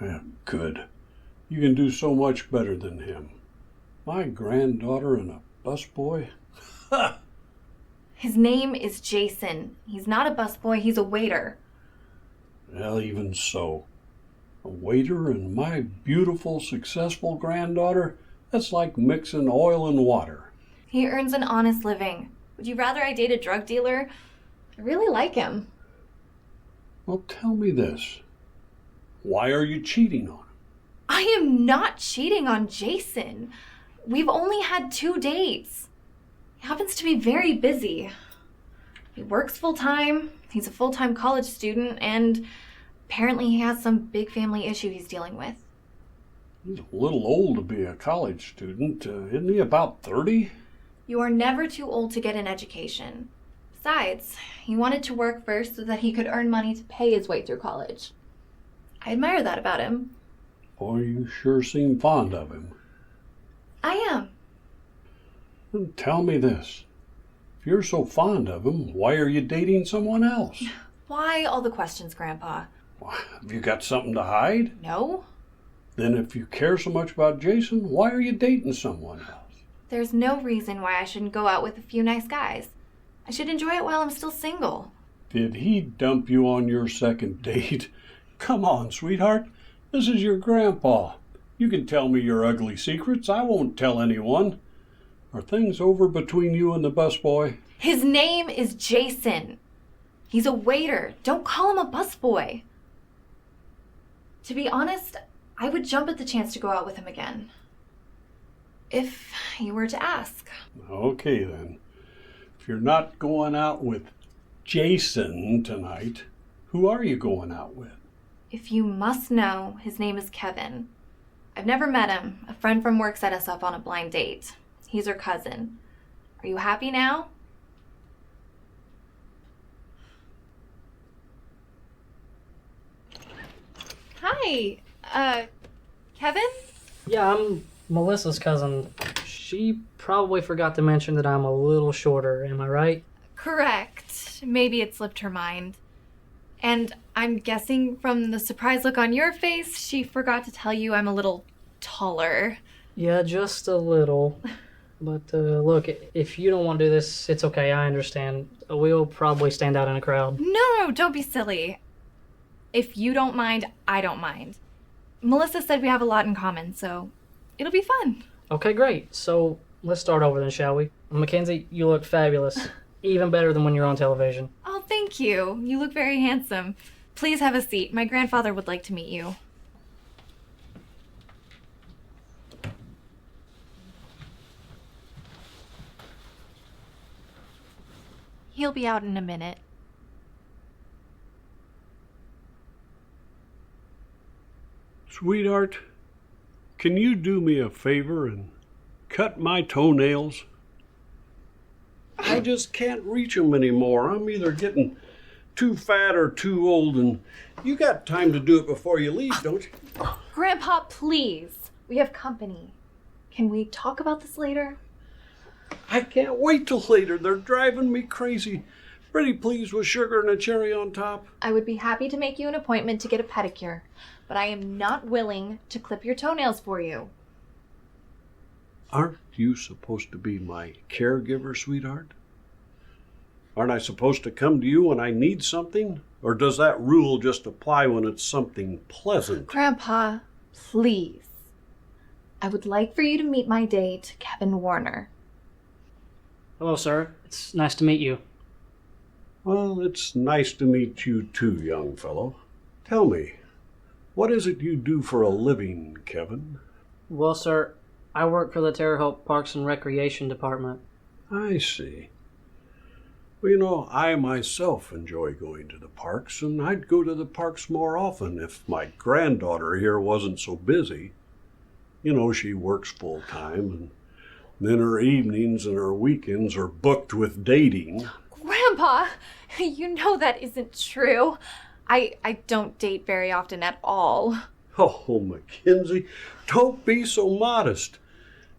Yeah, good. You can do so much better than him. My granddaughter and a busboy? Ha! His name is Jason. He's not a busboy, he's a waiter. Well, even so. A waiter and my beautiful, successful granddaughter? That's like mixing oil and water. He earns an honest living. Would you rather I date a drug dealer? I really like him. Well, tell me this. Why are you cheating on him? I am not cheating on Jason. We've only had 2 dates. He happens to be very busy. He works full-time, he's a full-time college student, and apparently he has some big family issue he's dealing with. He's a little old to be a college student. Isn't he about 30? You are never too old to get an education. Besides, he wanted to work first so that he could earn money to pay his way through college. I admire that about him. Boy, you sure seem fond of him. I am. Well, tell me this. If you're so fond of him, why are you dating someone else? Why all the questions, Grandpa? Have you got something to hide? No. Then if you care so much about Jason, why are you dating someone else? There's no reason why I shouldn't go out with a few nice guys. I should enjoy it while I'm still single. Did he dump you on your second date? Come on, sweetheart. This is your grandpa. You can tell me your ugly secrets. I won't tell anyone. Are things over between you and the busboy? His name is Jason. He's a waiter. Don't call him a busboy. To be honest, I would jump at the chance to go out with him again. If you were to ask. Okay, then. If you're not going out with Jason tonight, who are you going out with? If you must know, his name is Kevin. I've never met him. A friend from work set us up on a blind date. He's her cousin. Are you happy now? Hi, Kevin? Yeah, I'm Melissa's cousin. She probably forgot to mention that I'm a little shorter, am I right? Correct. Maybe it slipped her mind. And I'm guessing from the surprised look on your face, she forgot to tell you I'm a little taller. Yeah, just a little. But look, if you don't want to do this, it's okay, I understand. We'll probably stand out in a crowd. No, don't be silly. If you don't mind, I don't mind. Melissa said we have a lot in common, so it'll be fun. Okay, great. So let's start over then, shall we? Mackenzie, you look fabulous. Even better than when you're on television. Oh, thank you. You look very handsome. Please have a seat. My grandfather would like to meet you. He'll be out in a minute. Sweetheart, can you do me a favor and cut my toenails? I just can't reach them anymore. I'm either getting too fat or too old, and you got time to do it before you leave, don't you? Grandpa, please. We have company. Can we talk about this later? I can't wait till later. They're driving me crazy. Pretty please with sugar and a cherry on top. I would be happy to make you an appointment to get a pedicure, but I am not willing to clip your toenails for you. Aren't you supposed to be my caregiver, sweetheart? Aren't I supposed to come to you when I need something? Or does that rule just apply when it's something pleasant? Grandpa, please. I would like for you to meet my date, Kevin Warner. Hello, sir. It's nice to meet you. Well, it's nice to meet you too, young fellow. Tell me, what is it you do for a living, Kevin? Well, sir, I work for the Terre Haute Parks and Recreation Department. I see. Well, you know, I myself enjoy going to the parks, and I'd go to the parks more often if my granddaughter here wasn't so busy. You know, she works full time, and then her evenings and her weekends are booked with dating. Grandpa, you know that isn't true. I don't date very often at all. Oh, Mackenzie, don't be so modest.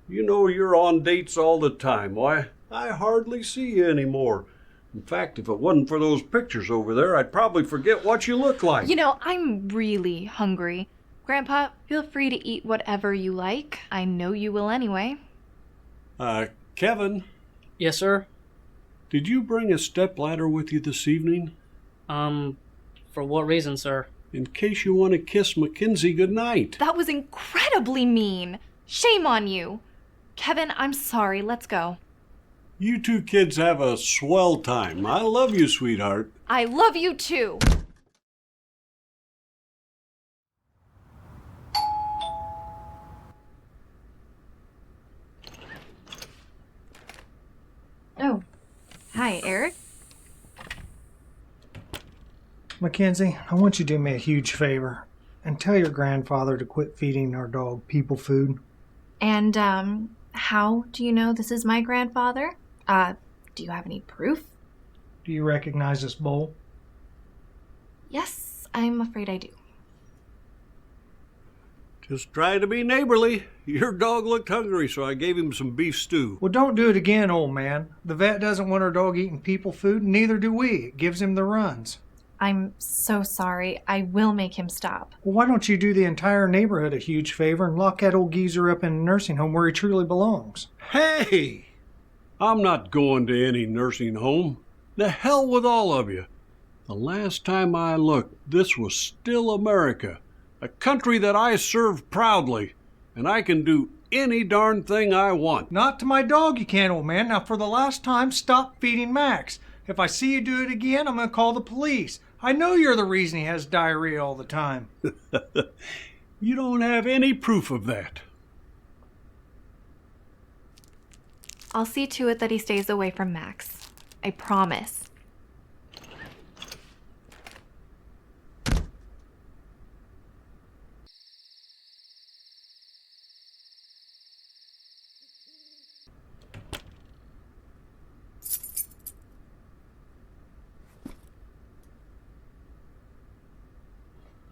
You know you're on dates all the time. Why, I hardly see you anymore. In fact, if it wasn't for those pictures over there, I'd probably forget what you look like. You know, I'm really hungry. Grandpa, feel free to eat whatever you like. I know you will anyway. Kevin? Yes, sir? Did you bring a stepladder with you this evening? For what reason, sir? In case you want to kiss Mackenzie goodnight. That was incredibly mean. Shame on you. Kevin, I'm sorry. Let's go. You two kids have a swell time. I love you, sweetheart. I love you too. Oh, hi, Eric. Mackenzie, I want you to do me a huge favor and tell your grandfather to quit feeding our dog people food. And, how do you know this is my grandfather? Do you have any proof? Do you recognize this bowl? Yes, I'm afraid I do. Just try to be neighborly. Your dog looked hungry, so I gave him some beef stew. Well, don't do it again, old man. The vet doesn't want our dog eating people food, and neither do we. It gives him the runs. I'm so sorry. I will make him stop. Well, why don't you do the entire neighborhood a huge favor and lock that old geezer up in a nursing home where he truly belongs? Hey! I'm not going to any nursing home. The hell with all of you. The last time I looked, this was still America, a country that I serve proudly, and I can do any darn thing I want. Not to my dog, you can't, old man. Now, for the last time, stop feeding Max. If I see you do it again, I'm going to call the police. I know you're the reason he has diarrhea all the time. You don't have any proof of that. I'll see to it that he stays away from Max. I promise.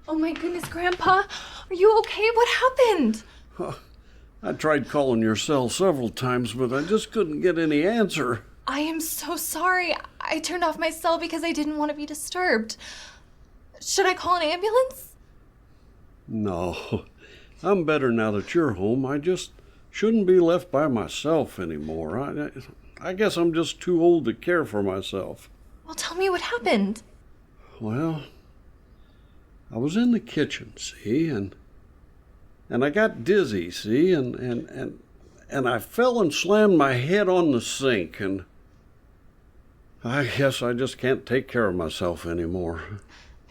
Oh my goodness, Grandpa! Are you okay? What happened? I tried calling your cell several times, but I just couldn't get any answer. I am so sorry. I turned off my cell because I didn't want to be disturbed. Should I call an ambulance? No, I'm better now that you're home. I just shouldn't be left by myself anymore. I guess I'm just too old to care for myself. Well, tell me what happened. Well, I was in the kitchen, see, and I got dizzy, see, and I fell and slammed my head on the sink, and I guess I just can't take care of myself anymore.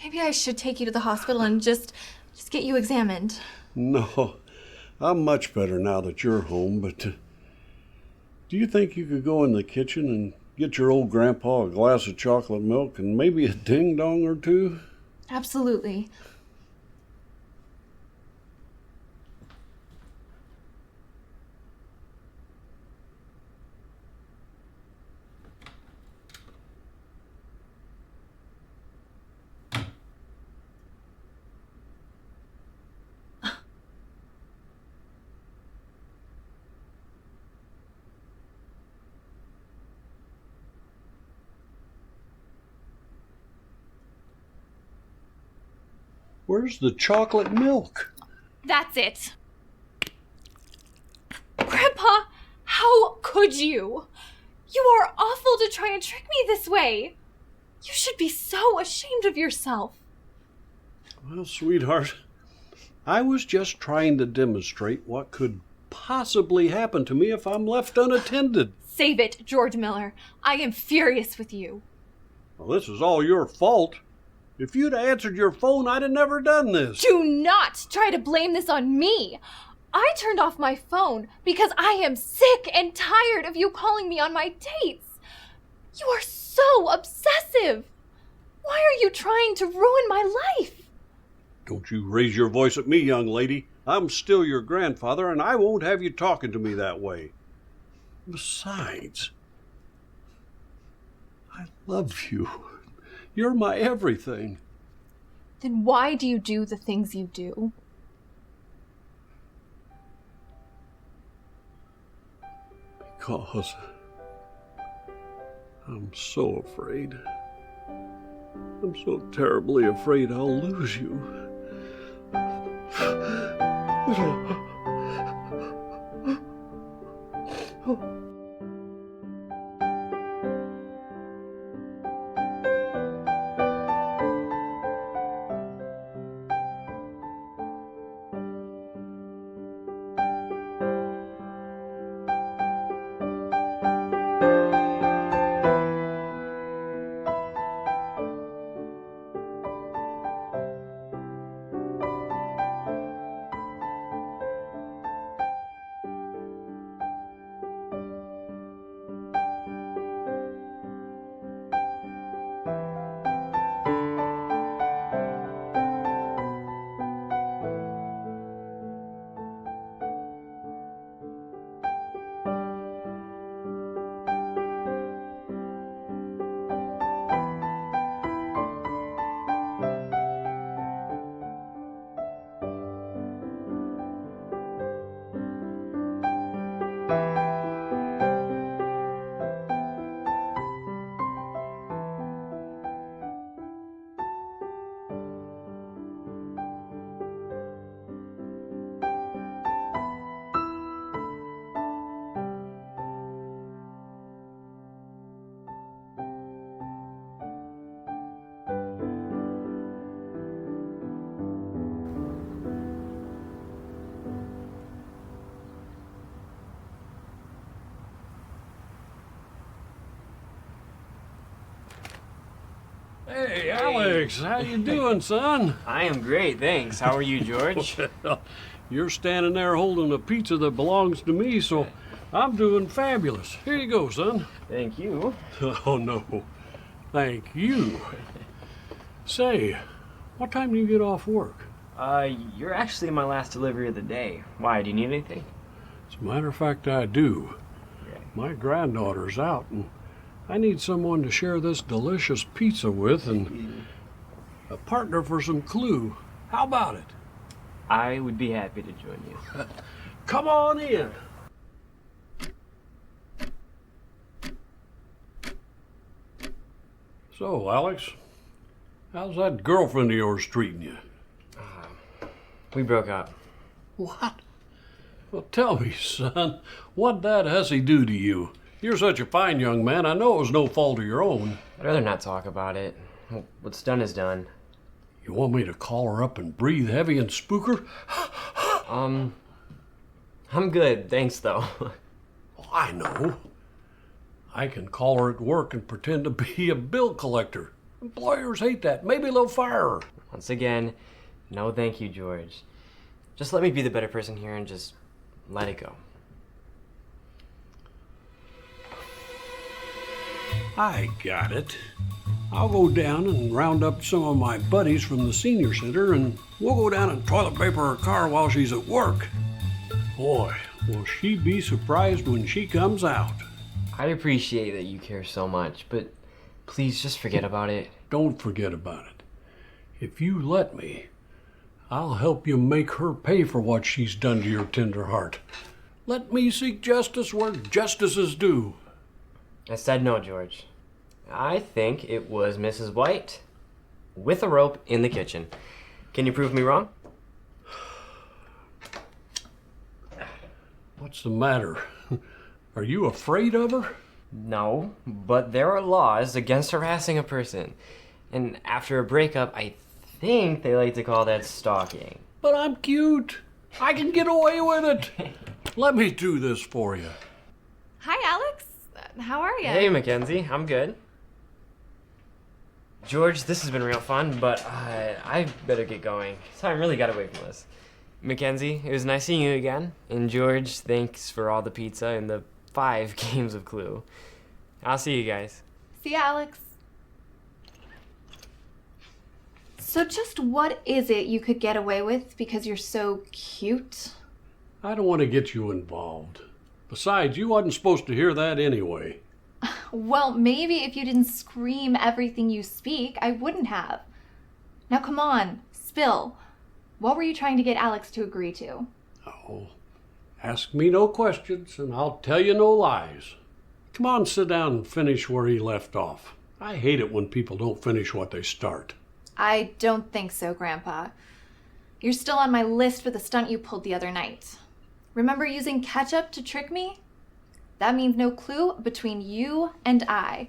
Maybe I should take you to the hospital and just get you examined. No, I'm much better now that you're home, but do you think you could go in the kitchen and get your old grandpa a glass of chocolate milk and maybe a ding-dong or two? Absolutely. Where's the chocolate milk? That's it. Grandpa, how could you? You are awful to try and trick me this way. You should be so ashamed of yourself. Well, sweetheart, I was just trying to demonstrate what could possibly happen to me if I'm left unattended. Save it, George Miller. I am furious with you. Well, this is all your fault. If you'd answered your phone, I'd have never done this. Do not try to blame this on me. I turned off my phone because I am sick and tired of you calling me on my dates. You are so obsessive. Why are you trying to ruin my life? Don't you raise your voice at me, young lady. I'm still your grandfather, and I won't have you talking to me that way. Besides, I love you. You're my everything. Then why do you do the things you do? Because I'm so afraid. I'm so terribly afraid I'll lose you. Hey, Alex, how you doing, son? I am great, thanks. How are you, George? Well, you're standing there holding a pizza that belongs to me, so I'm doing fabulous. Here you go, son. Thank you. Oh, no. Thank you. Say, what time do you get off work? You're actually my last delivery of the day. Why, do you need anything? As a matter of fact, I do. My granddaughter's out, and I need someone to share this delicious pizza with and a partner for some clue. How about it? I would be happy to join you. Come on in. So, Alex, how's that girlfriend of yours treating you? We broke up. What? Well, tell me, son, what'd that hussy do to you? You're such a fine young man. I know it was no fault of your own. I'd rather not talk about it. What's done is done. You want me to call her up and breathe heavy and spook her? I'm good, thanks though. I know. I can call her at work and pretend to be a bill collector. Employers hate that. Maybe they'll fire her. Once again, no thank you, George. Just let me be the better person here and just let it go. I got it. I'll go down and round up some of my buddies from the senior center, and we'll go down and toilet paper her car while she's at work. Boy, will she be surprised when she comes out. I'd appreciate that you care so much, but please just forget about it. Don't forget about it. If you let me, I'll help you make her pay for what she's done to your tender heart. Let me seek justice where justice is due. I said no, George. I think it was Mrs. White with a rope in the kitchen. Can you prove me wrong? What's the matter? Are you afraid of her? No, but there are laws against harassing a person. And after a breakup, I think they like to call that stalking. But I'm cute. I can get away with it. Let me do this for you. Hi, Alex. How are you? Hey, Mackenzie. I'm good. George, this has been real fun, but I better get going. Time really got away from us. Mackenzie, it was nice seeing you again. And George, thanks for all the pizza and the 5 games of Clue. I'll see you guys. See ya, Alex. So just what is it you could get away with because you're so cute? I don't want to get you involved. Besides, you wasn't supposed to hear that anyway. Well, maybe if you didn't scream everything you speak, I wouldn't have. Now come on, spill. What were you trying to get Alex to agree to? Oh, ask me no questions and I'll tell you no lies. Come on, sit down and finish where he left off. I hate it when people don't finish what they start. I don't think so, Grandpa. You're still on my list for the stunt you pulled the other night. Remember using ketchup to trick me? That means no clue between you and I.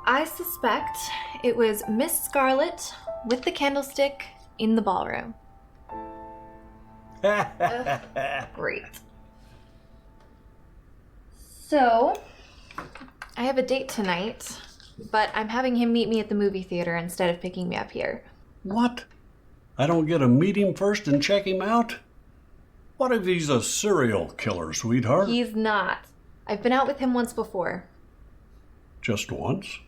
I suspect it was Miss Scarlet with the candlestick in the ballroom. Great. So, I have a date tonight, but I'm having him meet me at the movie theater instead of picking me up here. What? I don't get to meet him first and check him out? What if he's a serial killer, sweetheart? He's not. I've been out with him once before. Just once?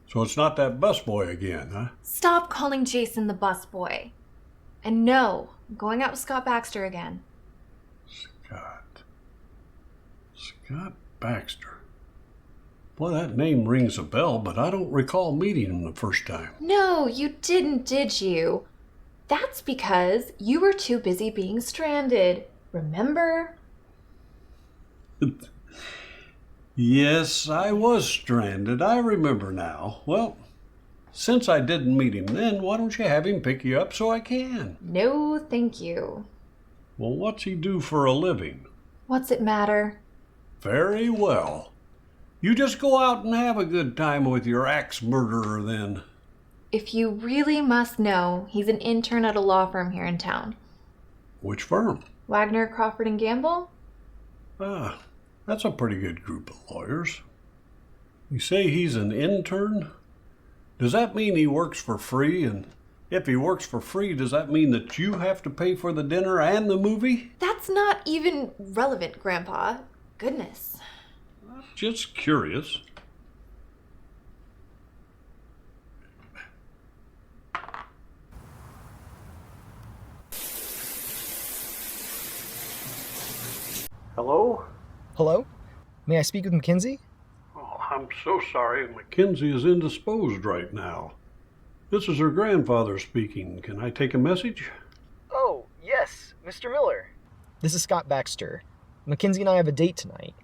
So it's not that busboy again, huh? Stop calling Jason the busboy. And no, I'm going out with Scott Baxter again. Scott Baxter. Boy, that name rings a bell, but I don't recall meeting him the first time. No, you didn't, did you? That's because you were too busy being stranded. Remember? Yes, I was stranded. I remember now. Well, Since I didn't meet him then, why don't you have him pick you up so I can? No, thank you. Well, what's he do for a living? What's it matter? Very well. You just go out and have a good time with your axe murderer then. If you really must know, he's an intern at a law firm here in town. Which firm? Wagner, Crawford, and Gamble? Ah, that's a pretty good group of lawyers. You say he's an intern? Does that mean he works for free? And if he works for free, does that mean that you have to pay for the dinner and the movie? That's not even relevant, Grandpa. Goodness. Just curious. Hello? Hello? May I speak with Mackenzie? Oh, I'm so sorry. Mackenzie is indisposed right now. This is her grandfather speaking. Can I take a message? Oh, yes, Mr. Miller. This is Scott Baxter. Mackenzie and I have a date tonight.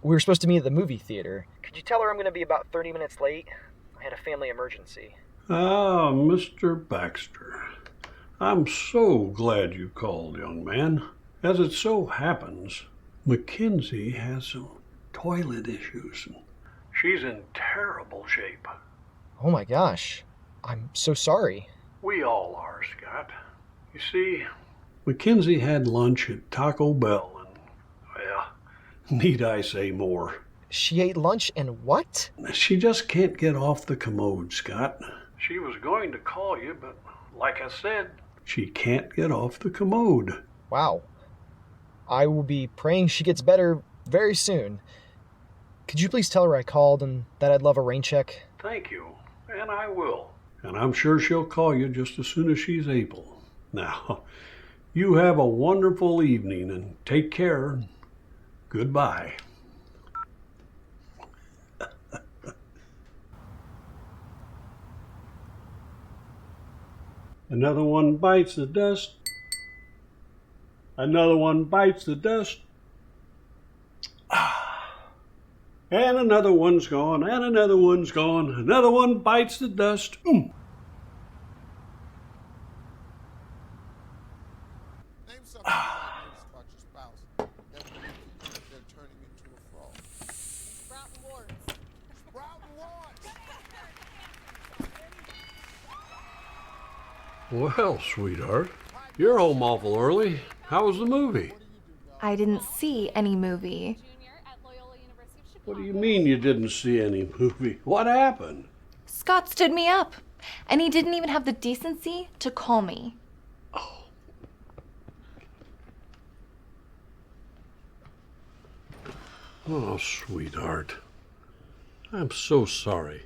We were supposed to meet at the movie theater. Could you tell her I'm going to be about 30 minutes late? I had a family emergency. Ah, Mr. Baxter. I'm so glad you called, young man. As it so happens, Mackenzie has some toilet issues. She's in terrible shape. Oh my gosh. I'm so sorry. We all are, Scott. You see, Mackenzie had lunch at Taco Bell and, well, need I say more? She ate lunch and what? She just can't get off the commode, Scott. She was going to call you, but like I said, she can't get off the commode. Wow. I will be praying she gets better very soon. Could you please tell her I called and that I'd love a rain check? Thank you, and I will. And I'm sure she'll call you just as soon as she's able. Now, you have a wonderful evening and take care. Goodbye. Another one bites the dust. Another one bites the dust. And another one's gone, and another one's gone. Another one bites the dust. Name something about your spouse that will make you think they're turning into a fraud. Sprouting warts. Sprouting warts. Well, sweetheart, you're home awful early. How was the movie? I didn't see any movie. What do you mean you didn't see any movie? What happened? Scott stood me up, and he didn't even have the decency to call me. Oh, sweetheart. I'm so sorry.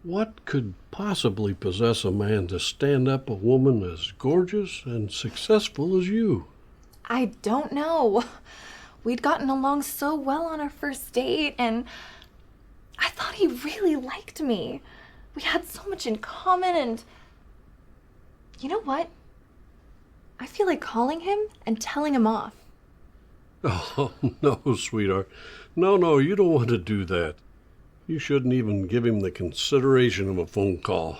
What could possibly possess a man to stand up a woman as gorgeous and successful as you? I don't know. We'd gotten along so well on our first date, and I thought he really liked me. We had so much in common, and you know what? I feel like calling him and telling him off. Oh, no, sweetheart. No, you don't want to do that. You shouldn't even give him the consideration of a phone call.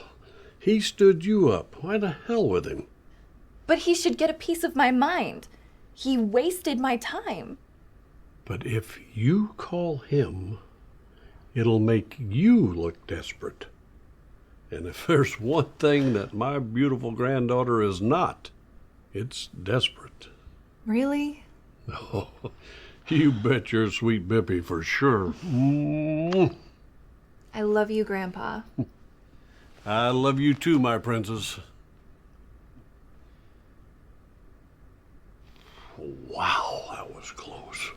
He stood you up. Why the hell with him? But he should get a piece of my mind. He wasted my time. But if you call him, it'll make you look desperate. And if there's one thing that my beautiful granddaughter is not, it's desperate. Really? Oh, you bet your sweet Bippy for sure. I love you, Grandpa. I love you too, my princess. Wow, that was close.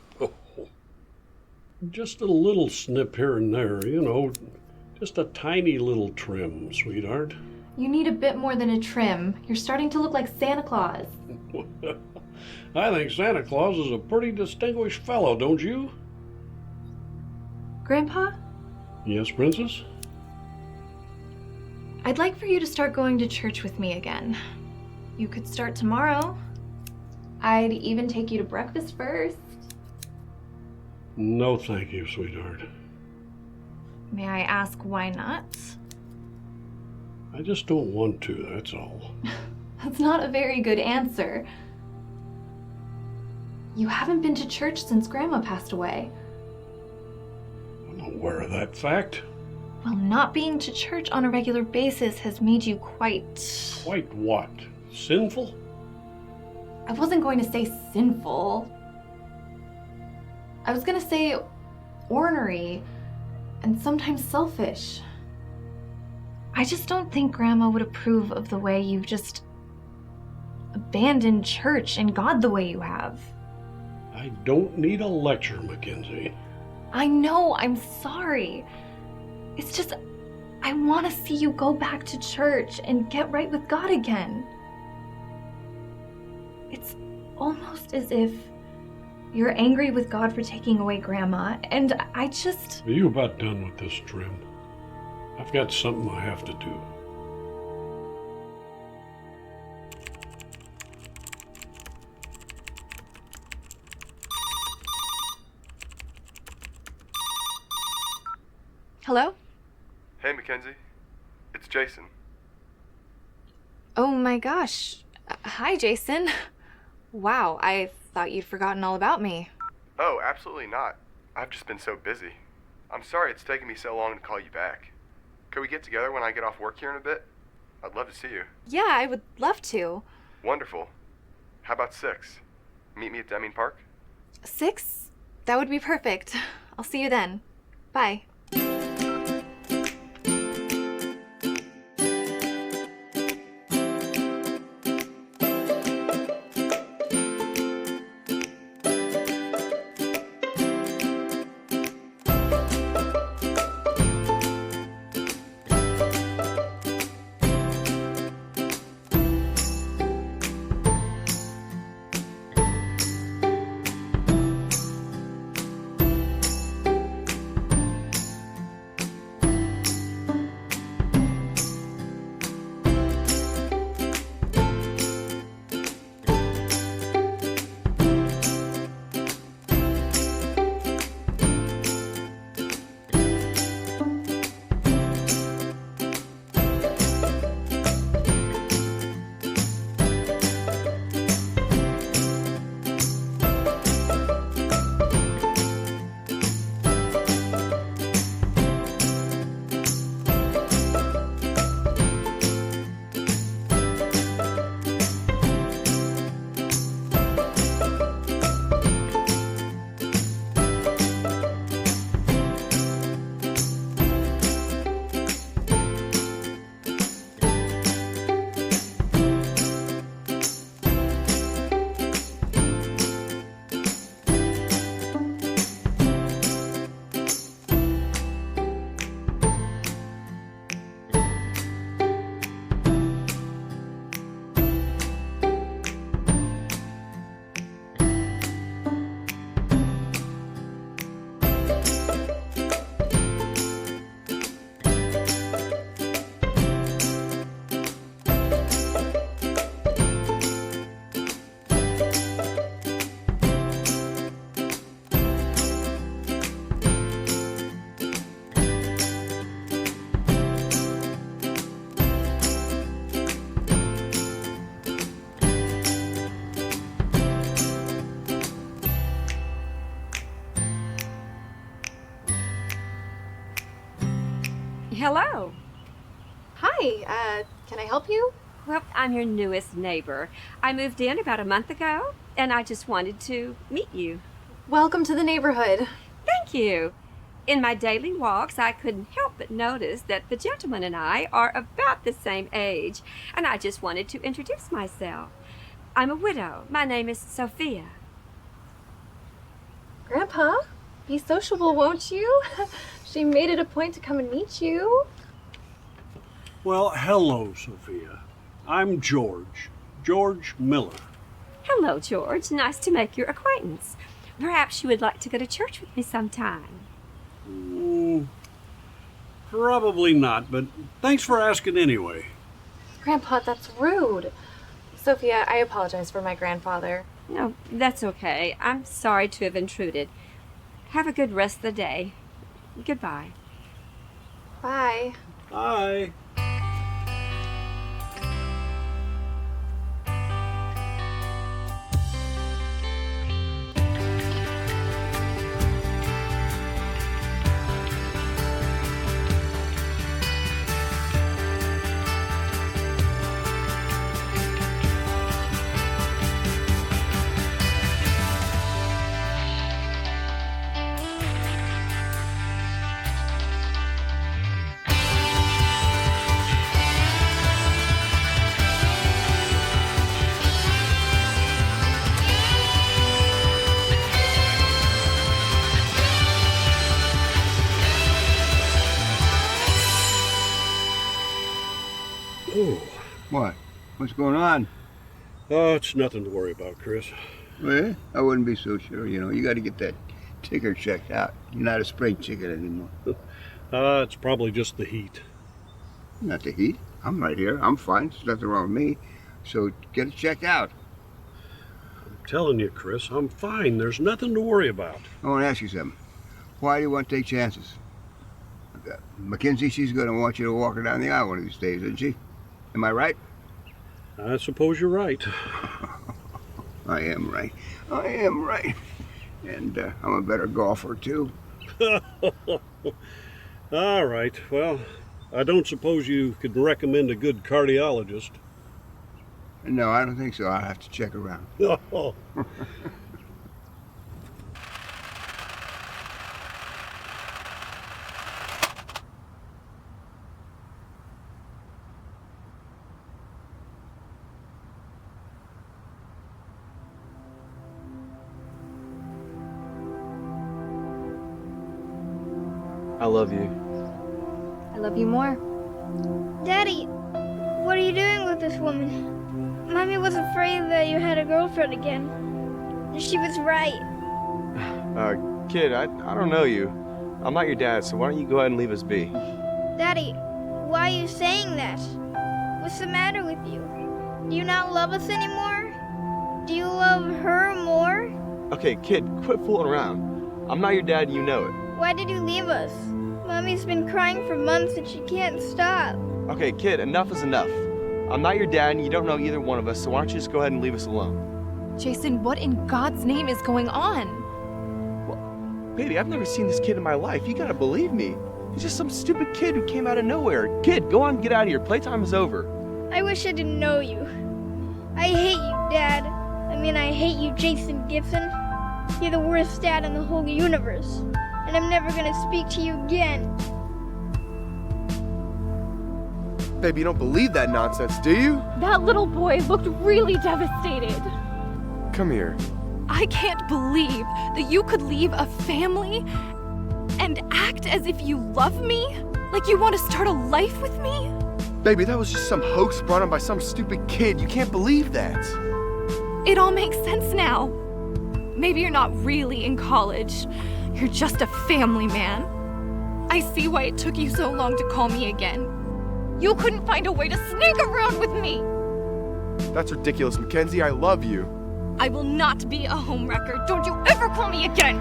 Just a little snip here and there, just a tiny little trim, sweetheart. You need a bit more than a trim. You're starting to look like Santa Claus. I think Santa Claus is a pretty distinguished fellow, don't you? Grandpa? Yes, princess? I'd like for you to start going to church with me again. You could start tomorrow. I'd even take you to breakfast first. No, thank you, sweetheart. May I ask why not? I just don't want to, that's all. That's not a very good answer. You haven't been to church since Grandma passed away. I'm aware of that fact. Well, not being to church on a regular basis has made you quite... Quite what? Sinful? I wasn't going to say sinful. I was going to say ornery and sometimes selfish. I just don't think Grandma would approve of the way you've just abandoned church and God the way you have. I don't need a lecture, Mackenzie. I know, I'm sorry. It's just, I want to see you go back to church and get right with God again. It's almost as if you're angry with God for taking away Grandma, and I just... Are you about done with this, Trim? I've got something I have to do. Hello? Hey, Mackenzie. It's Jason. Oh my gosh. Hi, Jason. Wow, I thought you'd forgotten all about me. Oh, absolutely not. I've just been so busy. I'm sorry it's taken me so long to call you back. Could we get together when I get off work here in a bit? I'd love to see you. Yeah, I would love to. Wonderful. How about 6? Meet me at Deming Park? 6? That would be perfect. I'll see you then. Bye. Hello. Hi, can I help you? Well, I'm your newest neighbor. I moved in about a month ago, and I just wanted to meet you. Welcome to the neighborhood. Thank you. In my daily walks, I couldn't help but notice that the gentleman and I are about the same age, and I just wanted to introduce myself. I'm a widow. My name is Sophia. Grandpa, be sociable, won't you? She made it a point to come and meet you. Well, hello, Sophia. I'm George. George Miller. Hello, George. Nice to make your acquaintance. Perhaps you would like to go to church with me sometime. Probably not, but thanks for asking anyway. Grandpa, that's rude. Sophia, I apologize for my grandfather. No, that's okay. I'm sorry to have intruded. Have a good rest of the day. Goodbye. Bye. Bye. Oh. What? What's going on? Oh, it's nothing to worry about, Chris. Well, I wouldn't be so sure. You got to get that ticker checked out. You're not a spring chicken anymore. It's probably just the heat. Not the heat. I'm right here. I'm fine. There's nothing wrong with me. So get it checked out. I'm telling you, Chris, I'm fine. There's nothing to worry about. I want to ask you something. Why do you want to take chances? Mackenzie, she's going to want you to walk her down the aisle one of these days, isn't she? Am I right? I suppose you're right. I am right. I am right. And I'm a better golfer, too. All right. Well, I don't suppose you could recommend a good cardiologist. No, I don't think so. I'll have to check around. Oh. I love you. I love you more. Daddy, what are you doing with this woman? Mommy was afraid that you had a girlfriend again. And she was right. Kid, I don't know you. I'm not your dad, so why don't you go ahead and leave us be? Daddy, why are you saying that? What's the matter with you? Do you not love us anymore? Do you love her more? Okay, kid, quit fooling around. I'm not your dad and you know it. Why did you leave us? Mommy's been crying for months and she can't stop. Okay, kid, enough is enough. I'm not your dad and you don't know either one of us, so why don't you just go ahead and leave us alone? Jason, what in God's name is going on? Well, baby, I've never seen this kid in my life. You gotta believe me. He's just some stupid kid who came out of nowhere. Kid, go on, get out of here. Playtime is over. I wish I didn't know you. I hate you, Dad. I hate you, Jason Gibson. You're the worst dad in the whole universe. And I'm never gonna speak to you again. Baby, you don't believe that nonsense, do you? That little boy looked really devastated. Come here. I can't believe that you could leave a family and act as if you love me? Like you want to start a life with me? Baby, that was just some hoax brought on by some stupid kid. You can't believe that. It all makes sense now. Maybe you're not really in college. You're just a family man. I see why it took you so long to call me again. You couldn't find a way to sneak around with me. That's ridiculous, Mackenzie. I love you. I will not be a homewrecker. Don't you ever call me again.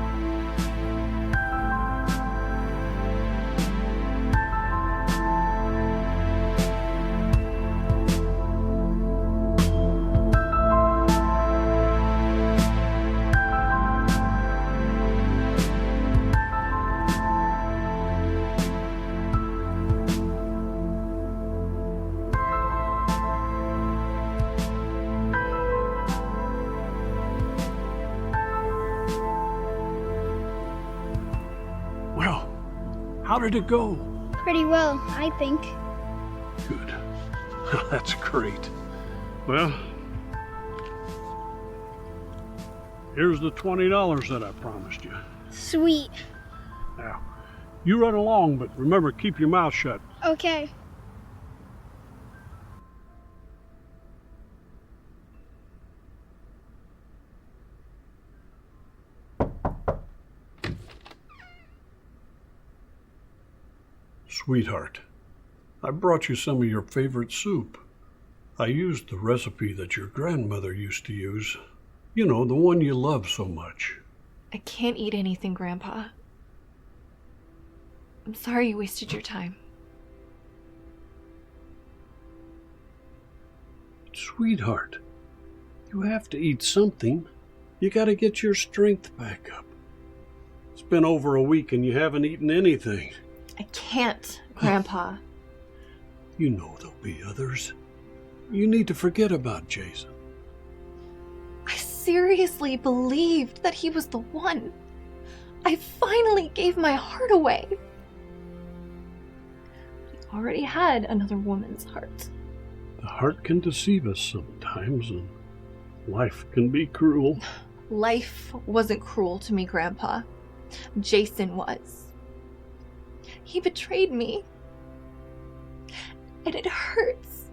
How did it go? Pretty well, I think. Good. That's great. Well, here's the $20 that I promised you. Sweet. Now, you run along, but remember, keep your mouth shut. Okay. Sweetheart, I brought you some of your favorite soup. I used the recipe that your grandmother used to use. You know, the one you love so much. I can't eat anything, Grandpa. I'm sorry you wasted your time. Sweetheart, you have to eat something. You gotta get your strength back up. It's been over a week and you haven't eaten anything. I can't, Grandpa. You know there'll be others. You need to forget about Jason. I seriously believed that he was the one. I finally gave my heart away. He already had another woman's heart. The heart can deceive us sometimes, and life can be cruel. Life wasn't cruel to me, Grandpa. Jason was. He betrayed me. And it hurts.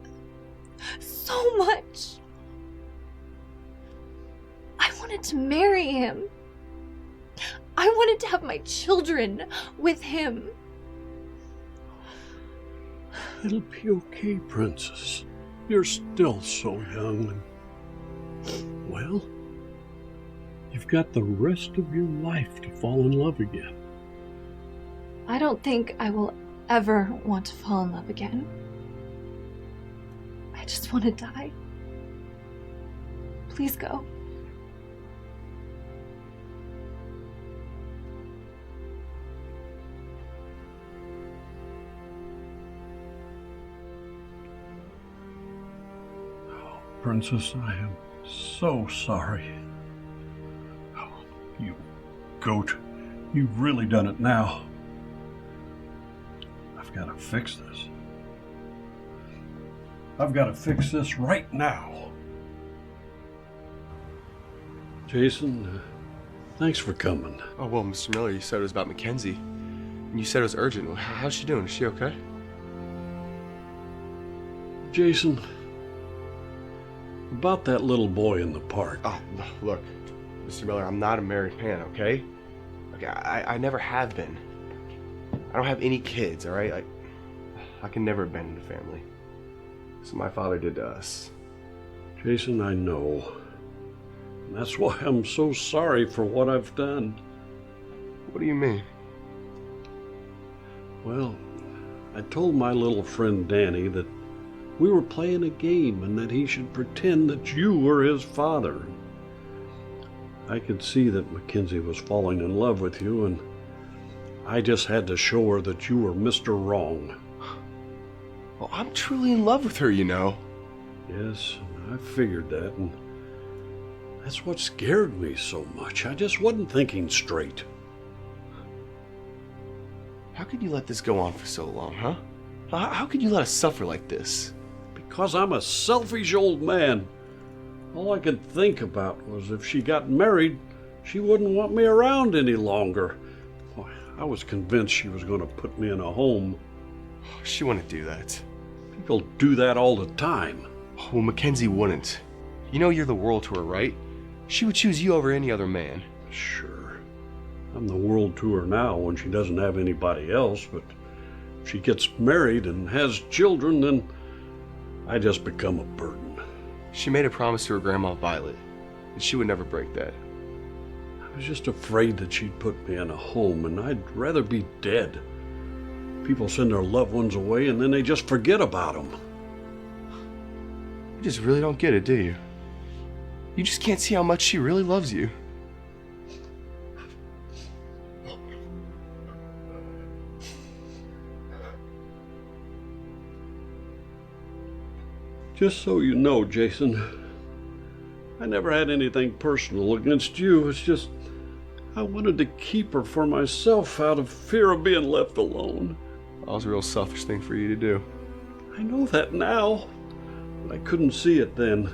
my children with him. It'll be okay, Princess. You're still so young. Well, you've got the rest of your life to fall in love again. I don't think I will ever want to fall in love again. I just want to die. Please go. Princess, I am so sorry. Oh, you goat. You've really done it now. I've got to fix this. I've got to fix this right now. Jason, thanks for coming. Oh, well, Mr. Miller, you said it was about Mackenzie. And you said it was urgent. How's she doing? Is she okay? Jason, about that little boy in the park. Oh, look, Mr. Miller, I'm not a married man, okay? Okay, I never have been. I don't have any kids, all right? I can never abandon the family. So my father did to us. Jason, I know. And that's why I'm so sorry for what I've done. What do you mean? Well, I told my little friend Danny that we were playing a game and that he should pretend that you were his father. I could see that Mackenzie was falling in love with you, and I just had to show her that you were Mr. Wrong. Well, I'm truly in love with her, you know. Yes, I figured that, and that's what scared me so much. I just wasn't thinking straight. How could you let this go on for so long, huh? How could you let us suffer like this? Because I'm a selfish old man. All I could think about was if she got married, she wouldn't want me around any longer. I was convinced she was going to put me in a home. She wouldn't do that. People do that all the time. Well, Mackenzie wouldn't. You know you're the world to her, right? She would choose you over any other man. Sure. I'm the world to her now when she doesn't have anybody else, but if she gets married and has children, then I just become a burden. She made a promise to her grandma Violet, and she would never break that. I was just afraid that she'd put me in a home, and I'd rather be dead. People send their loved ones away, and then they just forget about them. You just really don't get it, do you? You just can't see how much she really loves you. Just so you know, Jason, I never had anything personal against you. It's just I wanted to keep her for myself out of fear of being left alone. That was a real selfish thing for you to do. I know that now, but I couldn't see it then.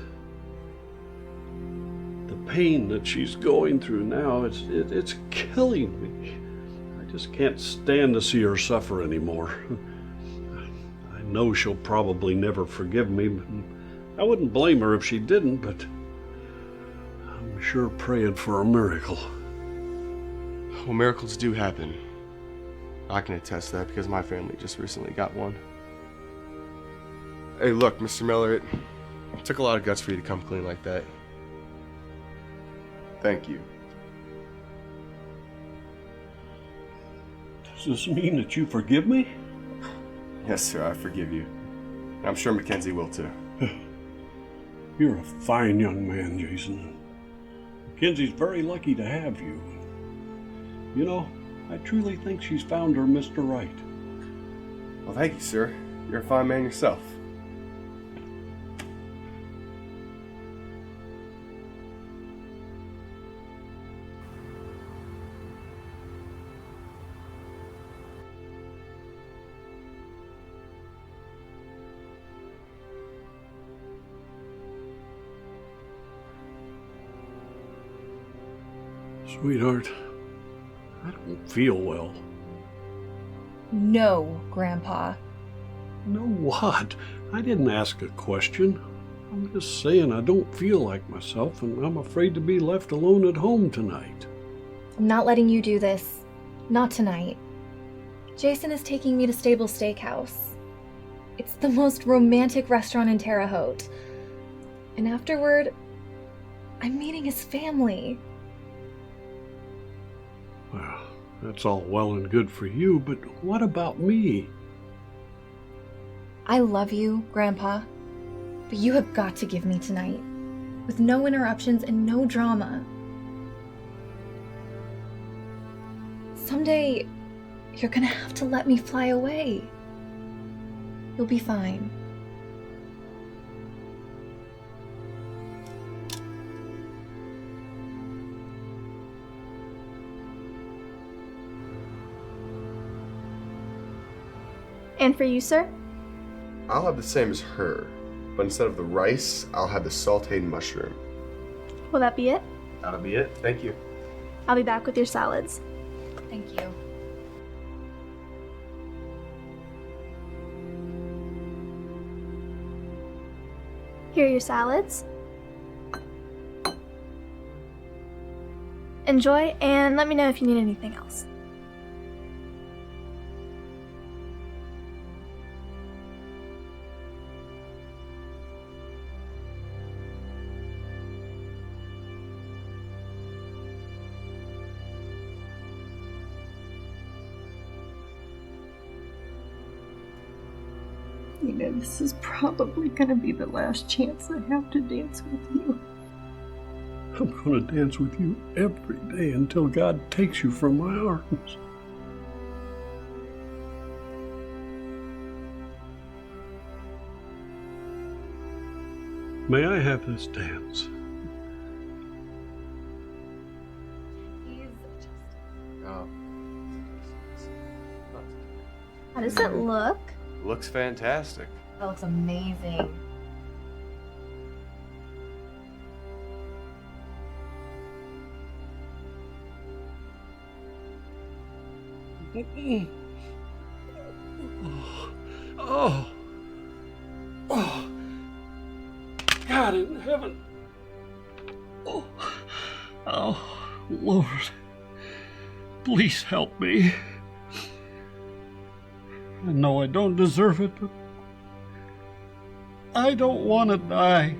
The pain that she's going through now, it's killing me. I just can't stand to see her suffer anymore. I know she'll probably never forgive me. I wouldn't blame her if she didn't, but I'm sure praying for a miracle. Well, miracles do happen. I can attest to that because my family just recently got one. Hey, look, Mr. Miller, it took a lot of guts for you to come clean like that. Thank you. Does this mean that you forgive me? Yes, sir, I forgive you. And I'm sure Mackenzie will too. You're a fine young man, Jason. Mackenzie's very lucky to have you. You know, I truly think she's found her Mr. Right. Well, thank you, sir. You're a fine man yourself. Sweetheart, I don't feel well. No, Grandpa. No what? I didn't ask a question. I'm just saying I don't feel like myself, and I'm afraid to be left alone at home tonight. I'm not letting you do this. Not tonight. Jason is taking me to Stable Steakhouse. It's the most romantic restaurant in Terre Haute. And afterward, I'm meeting his family. Well, that's all well and good for you, but what about me? I love you, Grandpa, but you have got to give me tonight, with no interruptions and no drama. Someday, you're gonna have to let me fly away. You'll be fine. And for you, sir? I'll have the same as her, but instead of the rice, I'll have the sauteed mushroom. Will that be it? That'll be it. Thank you. I'll be back with your salads. Thank you. Here are your salads. Enjoy, and let me know if you need anything else. You know, this is probably gonna be the last chance I have to dance with you. I'm gonna dance with you every day until God takes you from my arms. May I have this dance? Oh. How does it look? Looks fantastic. That looks amazing. Oh. Oh. God in heaven. Oh. Oh, Lord. Please help me. I know I don't deserve it, but I don't want to die.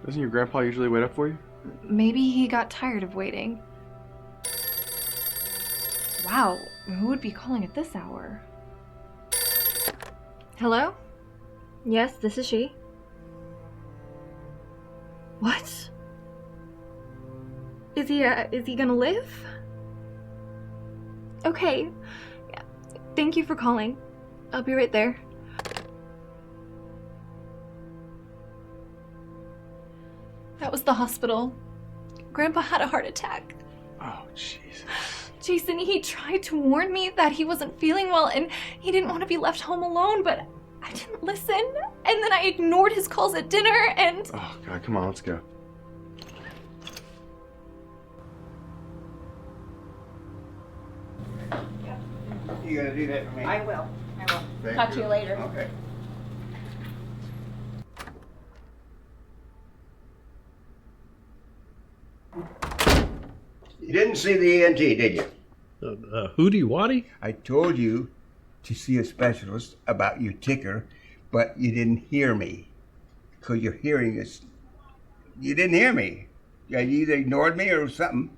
Doesn't your grandpa usually wait up for you? Maybe he got tired of waiting. Wow, who would be calling at this hour? Hello? Yes, this is she. What? Is he gonna live? Okay. Yeah. Thank you for calling. I'll be right there. That was the hospital. Grandpa had a heart attack. Oh, Jesus. Jason, he tried to warn me that he wasn't feeling well and he didn't want to be left home alone, but I didn't listen. And then I ignored his calls at dinner and... Oh, God, come on, let's go. You gonna do that for me? I will. Thank Talk to you later. Okay. You didn't see the ENT, did you? Hootie Waddy? I told you to see a specialist about your ticker, but you didn't hear me. Because your hearing is... You didn't hear me. You either ignored me or something.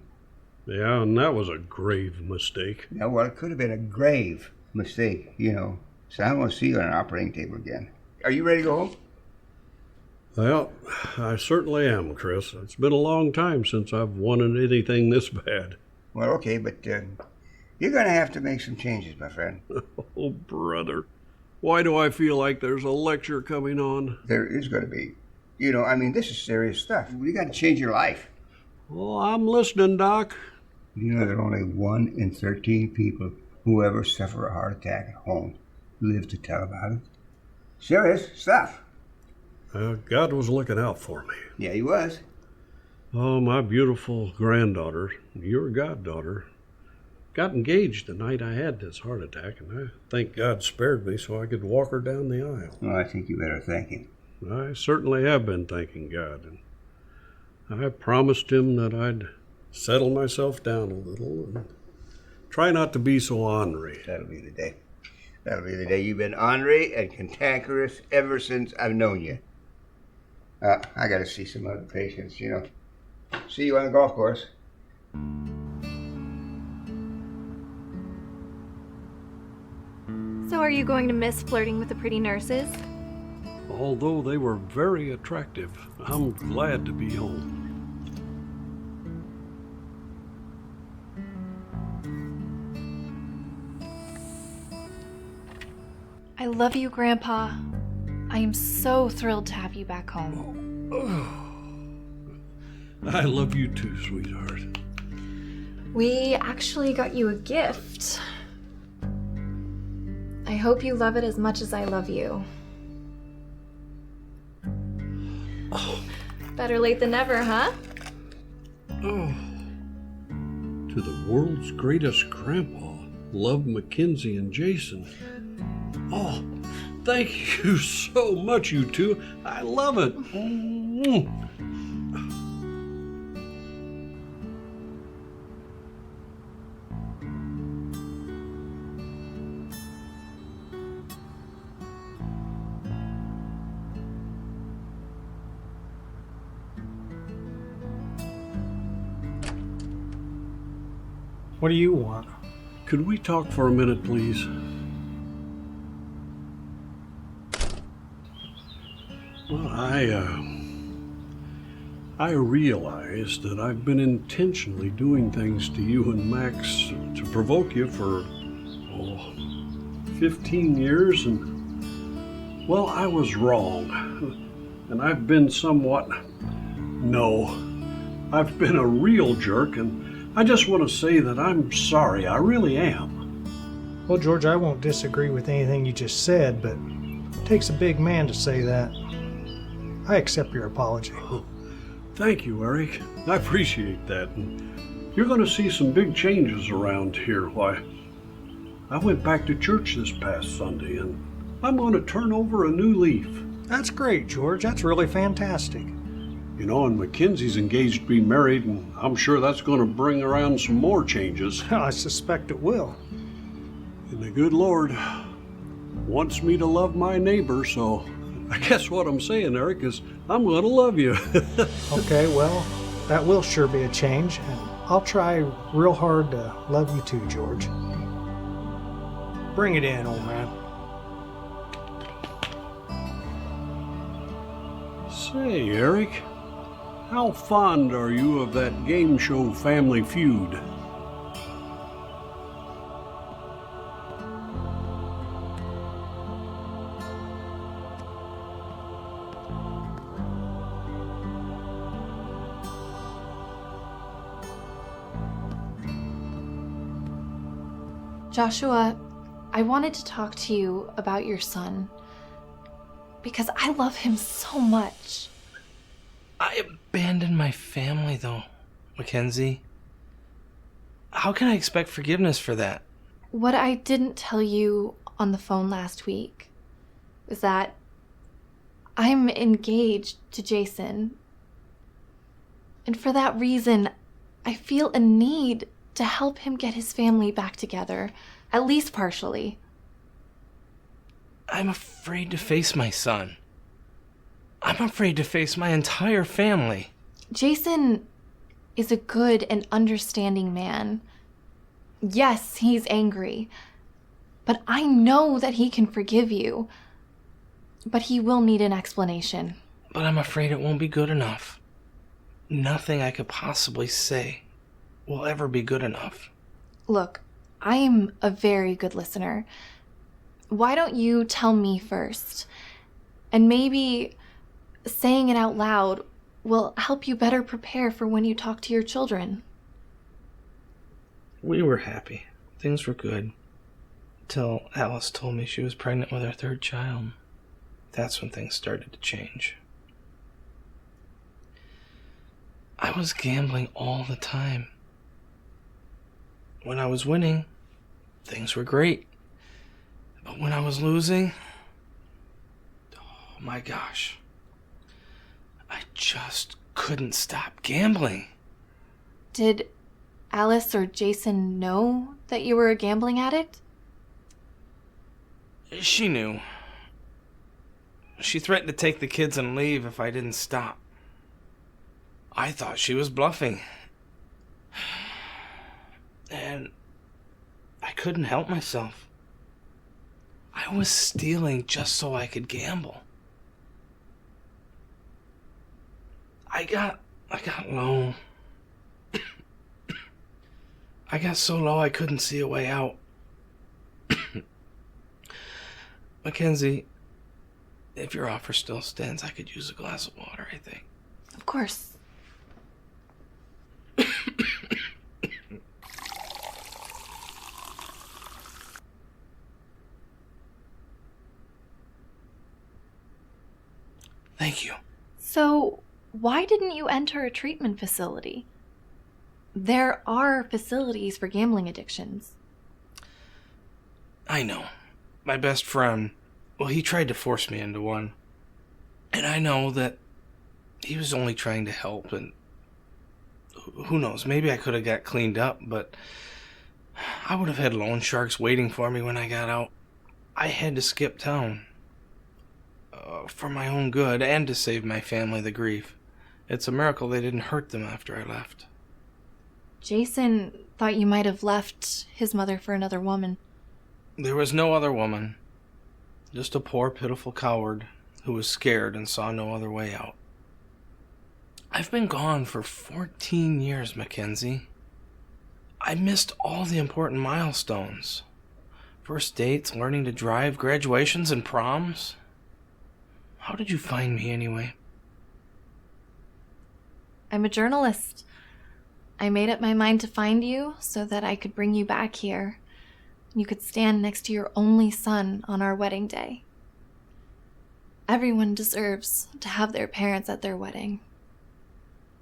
Yeah, and that was a grave mistake. Yeah, well, it could have been a grave mistake, you know. So I won't see you on an operating table again. Are you ready to go home? Well, I certainly am, Chris. It's been a long time since I've wanted anything this bad. Well, okay, but you're going to have to make some changes, my friend. Oh, brother. Why do I feel like there's a lecture coming on? There is going to be. You know, I mean, this is serious stuff. You got to change your life. Oh, I'm listening, Doc. You know, there are only 1 in 13 people who ever suffer a heart attack at home live to tell about it. Serious stuff. God was looking out for me. Yeah, he was. Oh, my beautiful granddaughter, your goddaughter, got engaged the night I had this heart attack, and I thank God spared me so I could walk her down the aisle. Well, I think you better thank him. I certainly have been thanking God, and I promised him that I'd settle myself down a little and try not to be so ornery. That'll be the day. That'll be the day. You've been ornery and cantankerous ever since I've known you. I got to see some other patients, you know. See you on the golf course. So are you going to miss flirting with the pretty nurses? Although they were very attractive, I'm glad to be home. I love you, Grandpa. I am so thrilled to have you back home. I love you too, sweetheart. We actually got you a gift. I hope you love it as much as I love you. Oh. Better late than never, huh? Oh. To the world's greatest grandpa, love Mackenzie and Jason. Oh, thank you so much, you two. I love it. What do you want? Could we talk for a minute, please? Well, I realize that I've been intentionally doing things to you and Max to provoke you for, 15 years, and, well, I was wrong. And I've been I've been a real jerk, and I just want to say that I'm sorry. I really am. Well, George, I won't disagree with anything you just said, but it takes a big man to say that. I accept your apology. Oh, thank you, Eric. I appreciate that. And you're going to see some big changes around here. Why, I went back to church this past Sunday, and I'm going to turn over a new leaf. That's great, George. That's really fantastic. You know, and Mackenzie's engaged to be married, and I'm sure that's going to bring around some more changes. I suspect it will. And the good Lord wants me to love my neighbor, so I guess what I'm saying, Eric, is I'm going to love you. Okay, well, that will sure be a change, and I'll try real hard to love you too, George. Bring it in, old man. Say, Eric, how fond are you of that game show Family Feud? Joshua, I wanted to talk to you about your son because I love him so much. I abandoned my family, though, Mackenzie. How can I expect forgiveness for that? What I didn't tell you on the phone last week was that I'm engaged to Jason. And for that reason, I feel a need to help him get his family back together, at least partially. I'm afraid to face my son. I'm afraid to face my entire family. Jason is a good and understanding man. Yes, he's angry, but I know that he can forgive you. But he will need an explanation. But I'm afraid it won't be good enough. Nothing I could possibly say will ever be good enough. Look, I'm a very good listener. Why don't you tell me first? And maybe saying it out loud will help you better prepare for when you talk to your children. We were happy. Things were good. Till Alice told me she was pregnant with our third child. That's when things started to change. I was gambling all the time. When I was winning, things were great. But when I was losing, oh my gosh, I just couldn't stop gambling. Did Alice or Jason know that you were a gambling addict? She knew. She threatened to take the kids and leave if I didn't stop. I thought she was bluffing. And I couldn't help myself. I was stealing just so I could gamble. I got low. I got so low I couldn't see a way out. Mackenzie, if your offer still stands, I could use a glass of water, I think. Of course. Thank you. So, why didn't you enter a treatment facility? There are facilities for gambling addictions. I know. My best friend, well, he tried to force me into one. And I know that he was only trying to help, and who knows, maybe I could have got cleaned up, but I would have had loan sharks waiting for me when I got out. I had to skip town. For my own good and to save my family the grief. It's a miracle they didn't hurt them after I left. Jason thought you might have left his mother for another woman. There was no other woman. Just a poor, pitiful coward who was scared and saw no other way out. I've been gone for 14 years, Mackenzie. I missed all the important milestones. First dates, learning to drive, graduations, and proms. How did you find me anyway? I'm a journalist. I made up my mind to find you so that I could bring you back here. You could stand next to your only son on our wedding day. Everyone deserves to have their parents at their wedding.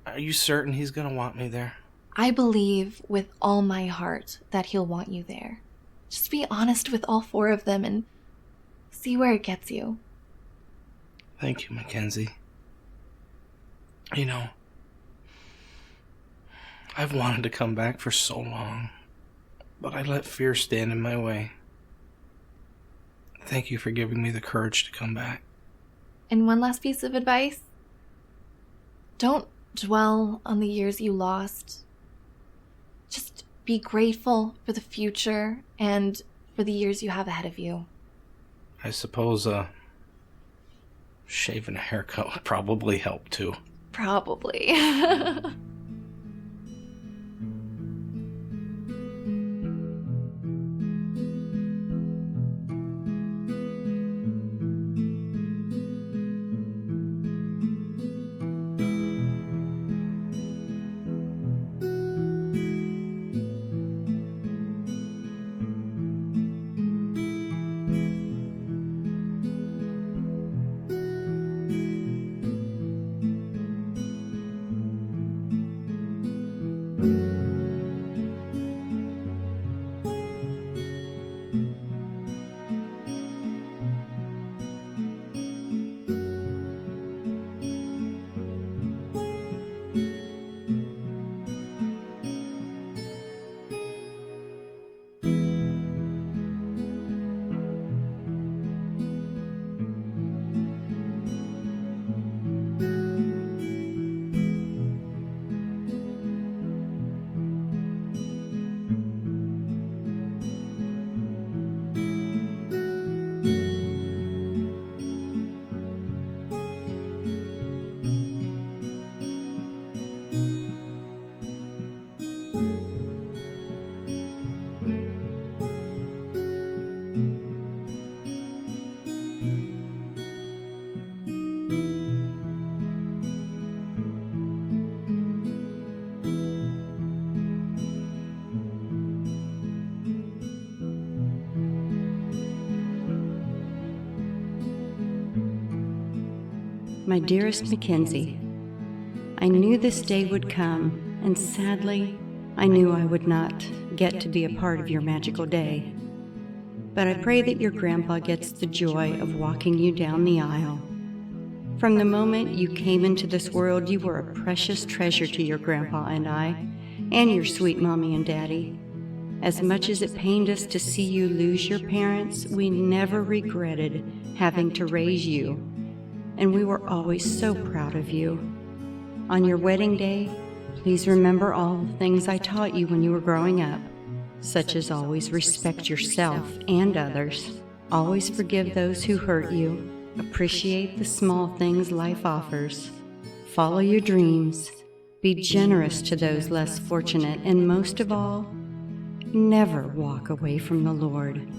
Are you certain he's gonna want me there? I believe with all my heart that he'll want you there. Just be honest with all four of them and see where it gets you. Thank you, Mackenzie. You know, I've wanted to come back for so long, but I let fear stand in my way. Thank you for giving me the courage to come back. And one last piece of advice. Don't dwell on the years you lost. Just be grateful for the future and for the years you have ahead of you. I suppose, shaving a haircut would probably help too. Probably. My dearest Mackenzie, I knew this day would come, and sadly, I knew I would not get to be a part of your magical day. But I pray that your grandpa gets the joy of walking you down the aisle. From the moment you came into this world, you were a precious treasure to your grandpa and I, and your sweet mommy and daddy. As much as it pained us to see you lose your parents, we never regretted having to raise you, and we were always so proud of you. On your wedding day, please remember all the things I taught you when you were growing up, such as always respect yourself and others, always forgive those who hurt you, appreciate the small things life offers, follow your dreams, be generous to those less fortunate, and most of all, never walk away from the Lord.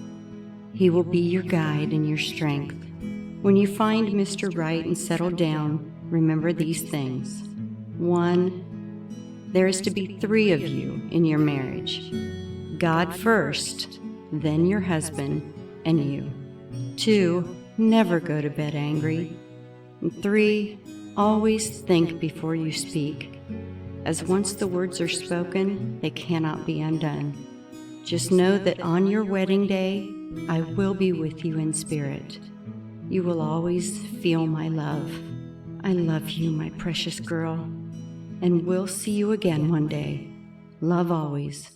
He will be your guide and your strength. When you find Mr. Right and settle down, remember these things. 1, there is to be 3 of you in your marriage. God first, then your husband, and you. 2, never go to bed angry. And 3, always think before you speak, as once the words are spoken, they cannot be undone. Just know that on your wedding day, I will be with you in spirit. You will always feel my love. I love you, my precious girl, and we'll see you again one day. Love always,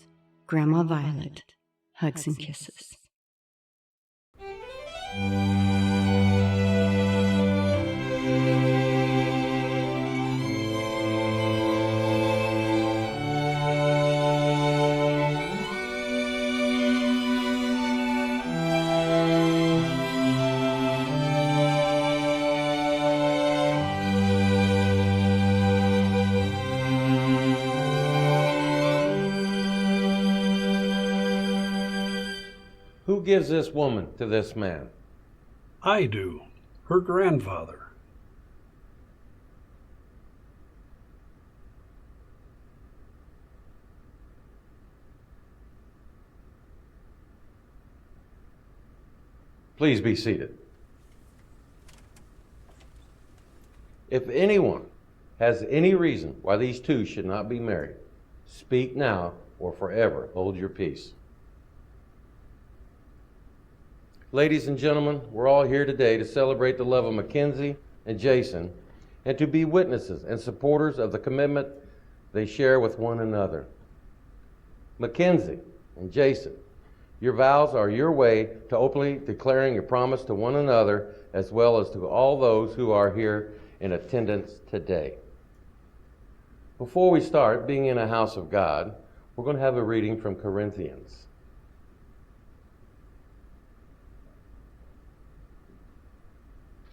Grandma Violet. Hugs and kisses. Who gives this woman to this man? I do. Her grandfather. Please be seated. If anyone has any reason why these two should not be married, speak now or forever hold your peace. Ladies and gentlemen, we're all here today to celebrate the love of Mackenzie and Jason and to be witnesses and supporters of the commitment they share with one another. Mackenzie and Jason, your vows are your way to openly declaring your promise to one another as well as to all those who are here in attendance today. Before we start, being in a house of God, we're going to have a reading from Corinthians.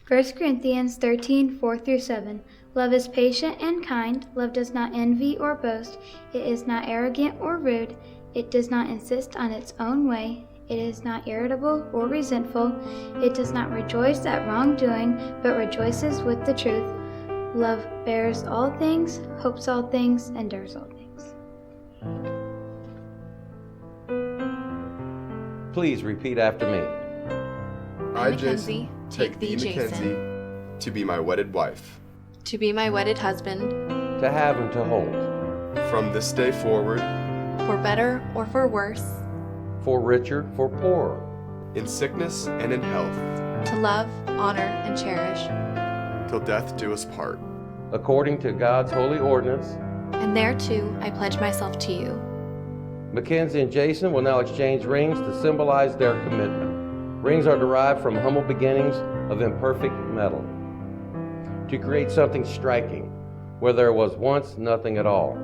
1 Corinthians 13:4-7. Love is patient and kind. Love does not envy or boast. It is not arrogant or rude. It does not insist on its own way. It is not irritable or resentful. It does not rejoice at wrongdoing, but rejoices with the truth. Love bears all things, hopes all things, endures all things. Please repeat after me. I, Jason, take thee, Mackenzie, to be my wedded wife, to be my wedded husband, to have and to hold, from this day forward, for better or for worse, for richer, for poorer, in sickness and in health, to love, honor, and cherish, till death do us part, according to God's holy ordinance, and thereto I pledge myself to you. Mackenzie and Jason will now exchange rings to symbolize their commitment. Rings are derived from humble beginnings of imperfect metal to create something striking where there was once nothing at all.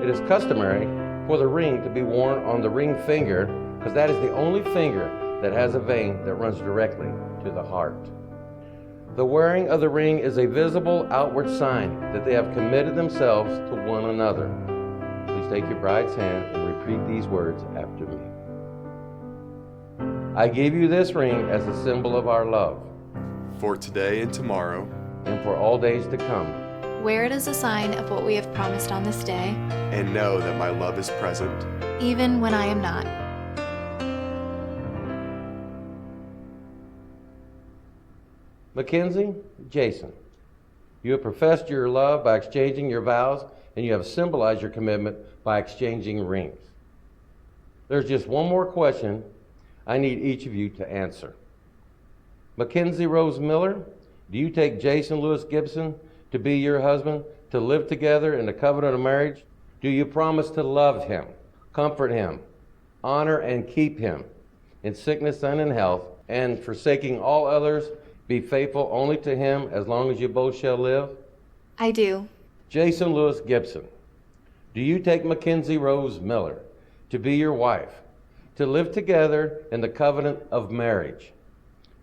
It is customary for the ring to be worn on the ring finger because that is the only finger that has a vein that runs directly to the heart. The wearing of the ring is a visible outward sign that they have committed themselves to one another. Please take your bride's hand and repeat these words after me. I give you this ring as a symbol of our love. For today and tomorrow. And for all days to come. Wear it as a sign of what we have promised on this day. And know that my love is present. Even when I am not. Mackenzie, Jason, you have professed your love by exchanging your vows, and you have symbolized your commitment by exchanging rings. There's just one more question I need each of you to answer. Mackenzie Rose Miller, do you take Jason Lewis Gibson to be your husband, to live together in the covenant of marriage? Do you promise to love him, comfort him, honor and keep him in sickness and in health, and forsaking all others, be faithful only to him as long as you both shall live? I do. Jason Lewis Gibson, do you take Mackenzie Rose Miller to be your wife, to live together in the covenant of marriage?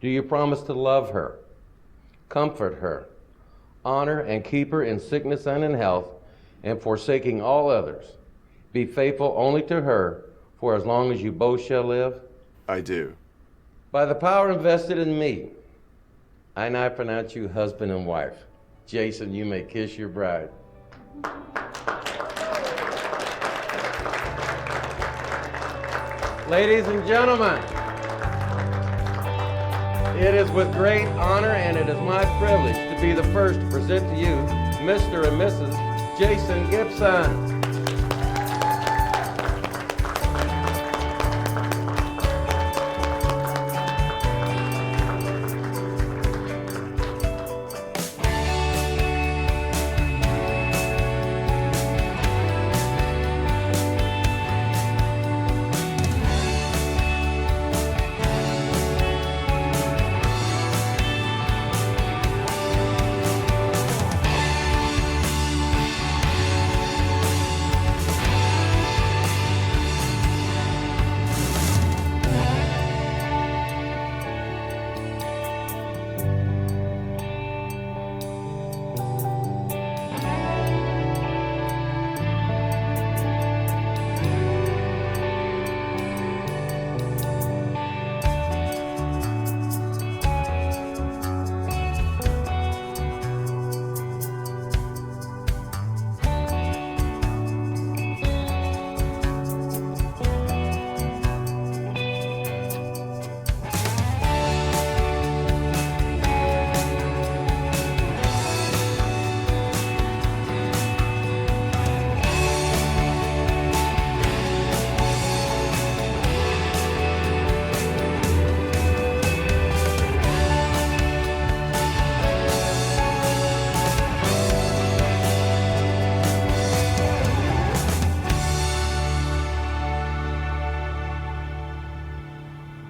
Do you promise to love her, comfort her, honor and keep her in sickness and in health, and forsaking all others, be faithful only to her for as long as you both shall live? I do. By the power invested in me, I now pronounce you husband and wife. Jason, you may kiss your bride. Ladies and gentlemen, it is with great honor and it is my privilege to be the first to present to you Mr. and Mrs. Jason Gibson.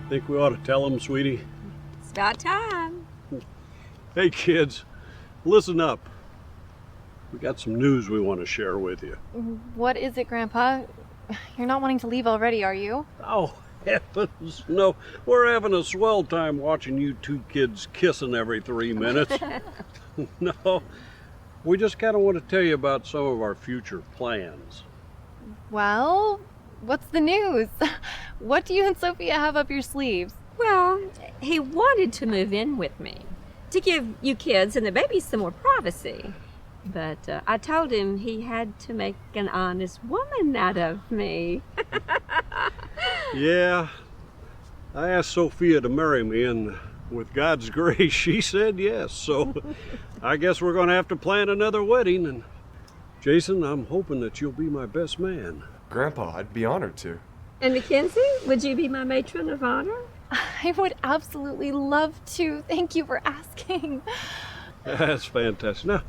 Think we ought to tell them, sweetie? It's about time. Hey, kids, listen up. We got some news we want to share with you. What is it, Grandpa? You're not wanting to leave already, are you? Oh, heavens, no. We're having a swell time watching you two kids kissing every 3 minutes. No, we just kind of want to tell you about some of our future plans. Well, what's the news? What do you and Sophia have up your sleeves? Well, he wanted to move in with me to give you kids and the babies some more privacy. But I told him he had to make an honest woman out of me. Yeah, I asked Sophia to marry me, and with God's grace, she said yes. So I guess we're going to have to plan another wedding. And Jason, I'm hoping that you'll be my best man. Grandpa, I'd be honored to. And Mackenzie, would you be my matron of honor? I would absolutely love to. Thank you for asking. That's fantastic. Now,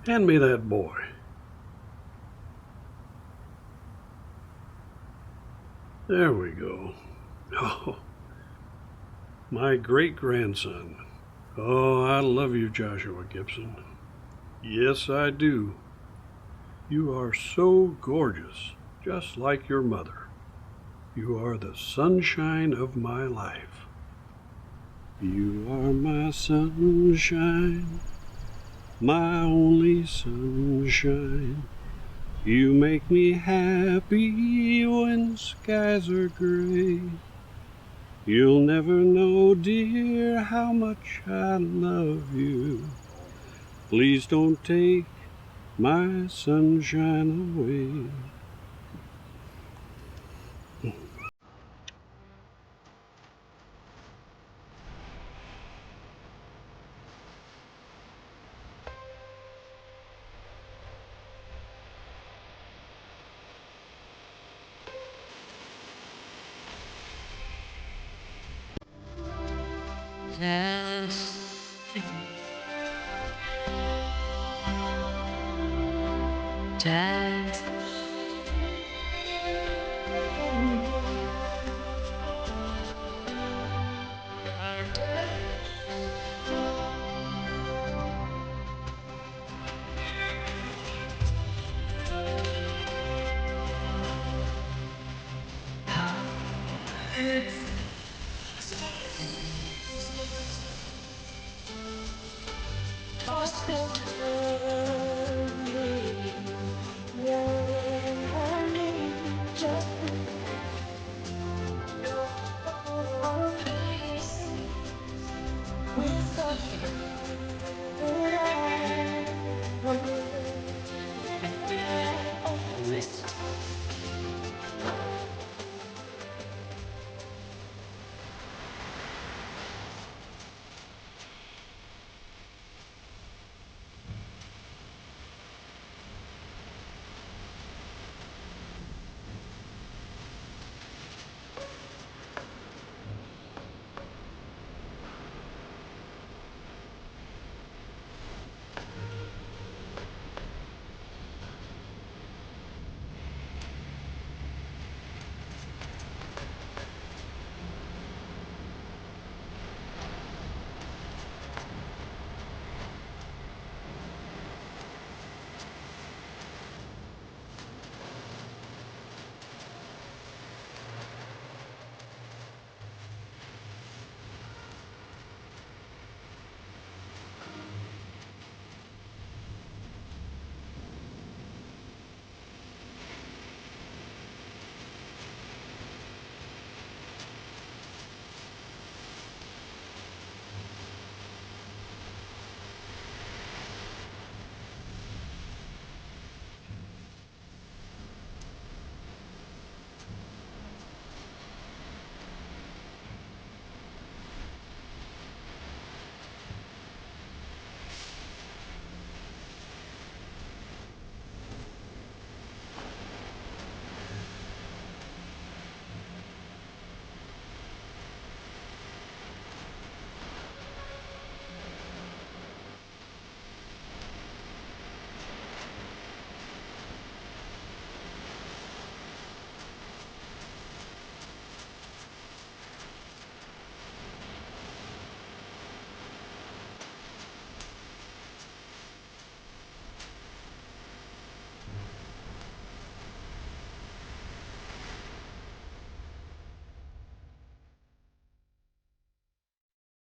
hand me that boy. There we go. Oh, my great-grandson. Oh, I love you, Joshua Gibson. Yes, I do. You are so gorgeous, just like your mother. You are the sunshine of my life. You are my sunshine, my only sunshine. You make me happy when skies are gray. You'll never know, dear, how much I love you. Please don't take my sunshine away. Dance. It's